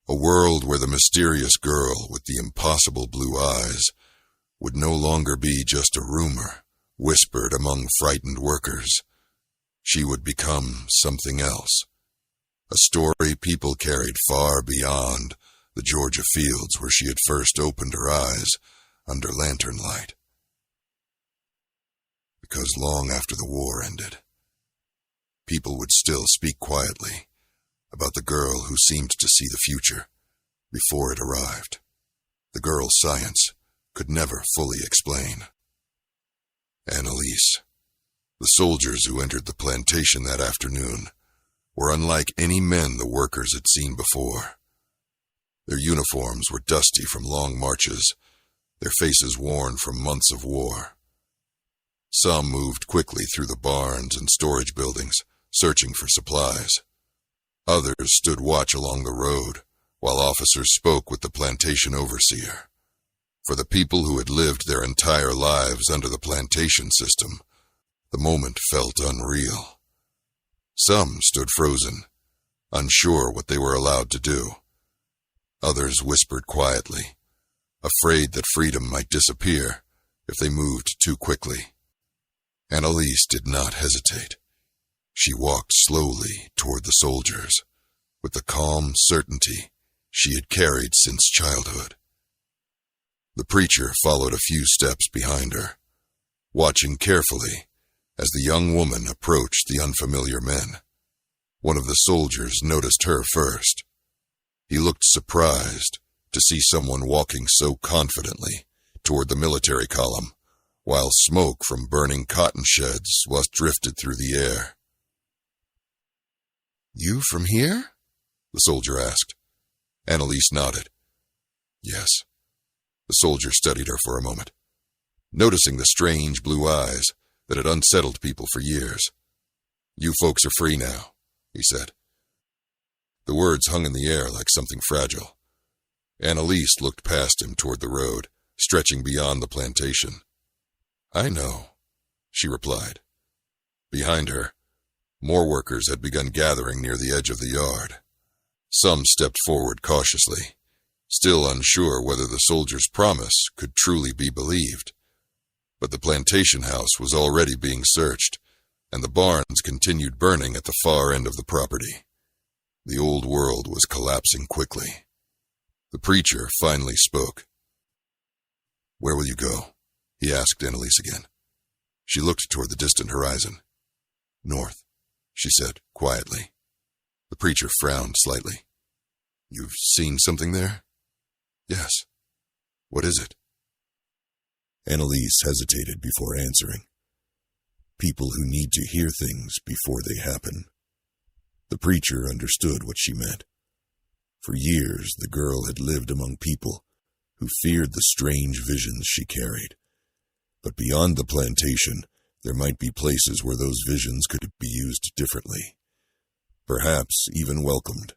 A world where the mysterious girl with the impossible blue eyes would no longer be just a rumor whispered among frightened workers. She would become something else, a story people carried far beyond the Georgia fields where she had first opened her eyes under lantern light. Because long after the war ended, people would still speak quietly about the girl who seemed to see the future before it arrived, the girl science could never fully explain. Anelise. The soldiers who entered the plantation that afternoon were unlike any men the workers had seen before. Their uniforms were dusty from long marches, their faces worn from months of war. Some moved quickly through the barns and storage buildings, searching for supplies. Others stood watch along the road, while officers spoke with the plantation overseer. For the people who had lived their entire lives under the plantation system, the moment felt unreal. Some stood frozen, unsure what they were allowed to do. Others whispered quietly, afraid that freedom might disappear if they moved too quickly. Anelise did not hesitate. She walked slowly toward the soldiers, with the calm certainty she had carried since childhood. The preacher followed a few steps behind her, watching carefully as the young woman approached the unfamiliar men. One of the soldiers noticed her first. He looked surprised to see someone walking so confidently toward the military column, while smoke from burning cotton sheds was drifted through the air. "You from here?" the soldier asked. Anelise nodded. "Yes." The soldier studied her for a moment, noticing the strange blue eyes that had unsettled people for years. "You folks are free now," he said. The words hung in the air like something fragile. Anelise looked past him toward the road, stretching beyond the plantation. "I know," she replied. Behind her, more workers had begun gathering near the edge of the yard. Some stepped forward cautiously, still unsure whether the soldier's promise could truly be believed. But the plantation house was already being searched, and the barns continued burning at the far end of the property. The old world was collapsing quickly. The preacher finally spoke. "Where will you go?" he asked Anelise again. She looked toward the distant horizon. "North," she said quietly. The preacher frowned slightly. "You've seen something there?" "Yes." "What is it?" Anelise hesitated before answering. People who need to hear things before they happen. The preacher understood what she meant. For years, the girl had lived among people who feared the strange visions she carried. But beyond the plantation, there might be places where those visions could be used differently, perhaps even welcomed.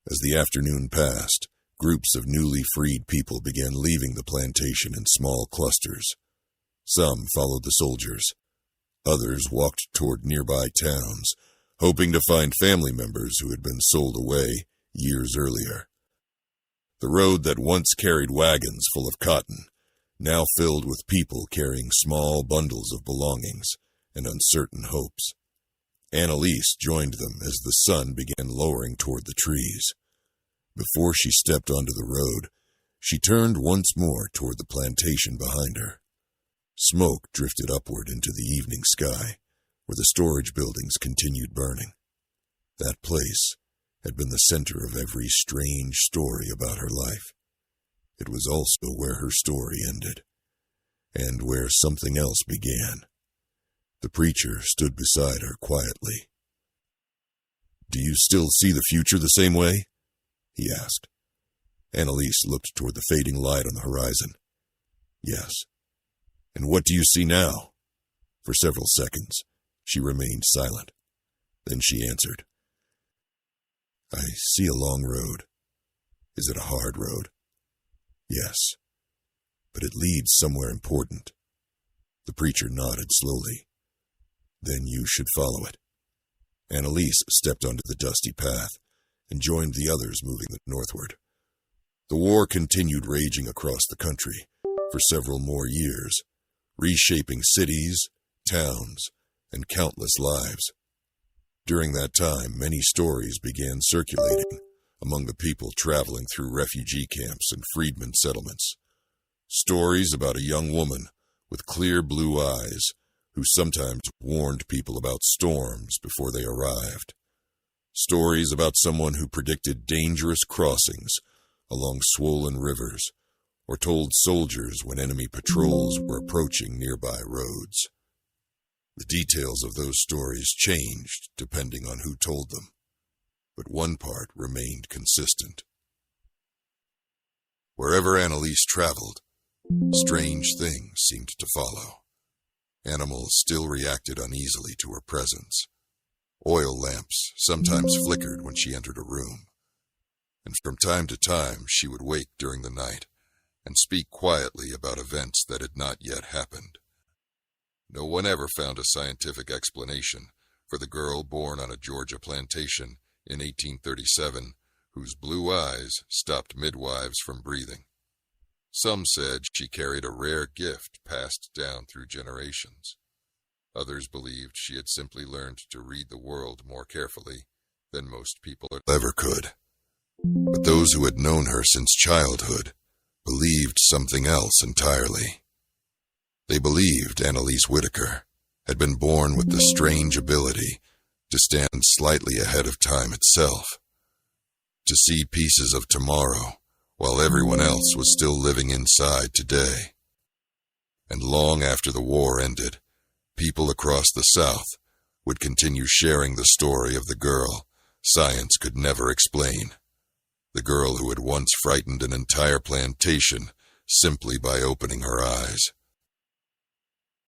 As the afternoon passed, groups of newly freed people began leaving the plantation in small clusters. Some followed the soldiers. Others walked toward nearby towns, hoping to find family members who had been sold away years earlier. The road that once carried wagons full of cotton now filled with people carrying small bundles of belongings and uncertain hopes. Anelise joined them as the sun began lowering toward the trees. Before she stepped onto the road, she turned once more toward the plantation behind her. Smoke drifted upward into the evening sky, where the storage buildings continued burning. That place had been the center of every strange story about her life. It was also where her story ended, and where something else began. The preacher stood beside her quietly. "Do you still see the future the same way?" he asked. Anelise looked toward the fading light on the horizon. "Yes." "And what do you see now?" For several seconds, she remained silent. Then she answered, I see a long road. Is it a hard road? Yes, but it leads somewhere important. The preacher nodded slowly. Then you should follow it. Anelise stepped onto the dusty path and joined the others moving northward. The war continued raging across the country for several more years, reshaping cities, towns, and countless lives. During that time, many stories began circulating among the people traveling through refugee camps and freedmen settlements. Stories about a young woman with clear blue eyes who sometimes warned people about storms before they arrived. Stories about someone who predicted dangerous crossings along swollen rivers or told soldiers when enemy patrols were approaching nearby roads. The details of those stories changed depending on who told them, but one part remained consistent. Wherever Anelise traveled, strange things seemed to follow. Animals still reacted uneasily to her presence. Oil lamps sometimes flickered when she entered a room, and from time to time she would wake during the night and speak quietly about events that had not yet happened. No one ever found a scientific explanation for the girl born on a Georgia plantation in 1837 whose blue eyes stopped midwives from breathing. Some said she carried a rare gift passed down through generations. Others believed she had simply learned to read the world more carefully than most people ever could. But those who had known her since childhood believed something else entirely. They believed Anelise Whitaker had been born with the strange ability to stand slightly ahead of time itself, to see pieces of tomorrow while everyone else was still living inside today. And long after the war ended, people across the South would continue sharing the story of the girl science could never explain, the girl who had once frightened an entire plantation simply by opening her eyes.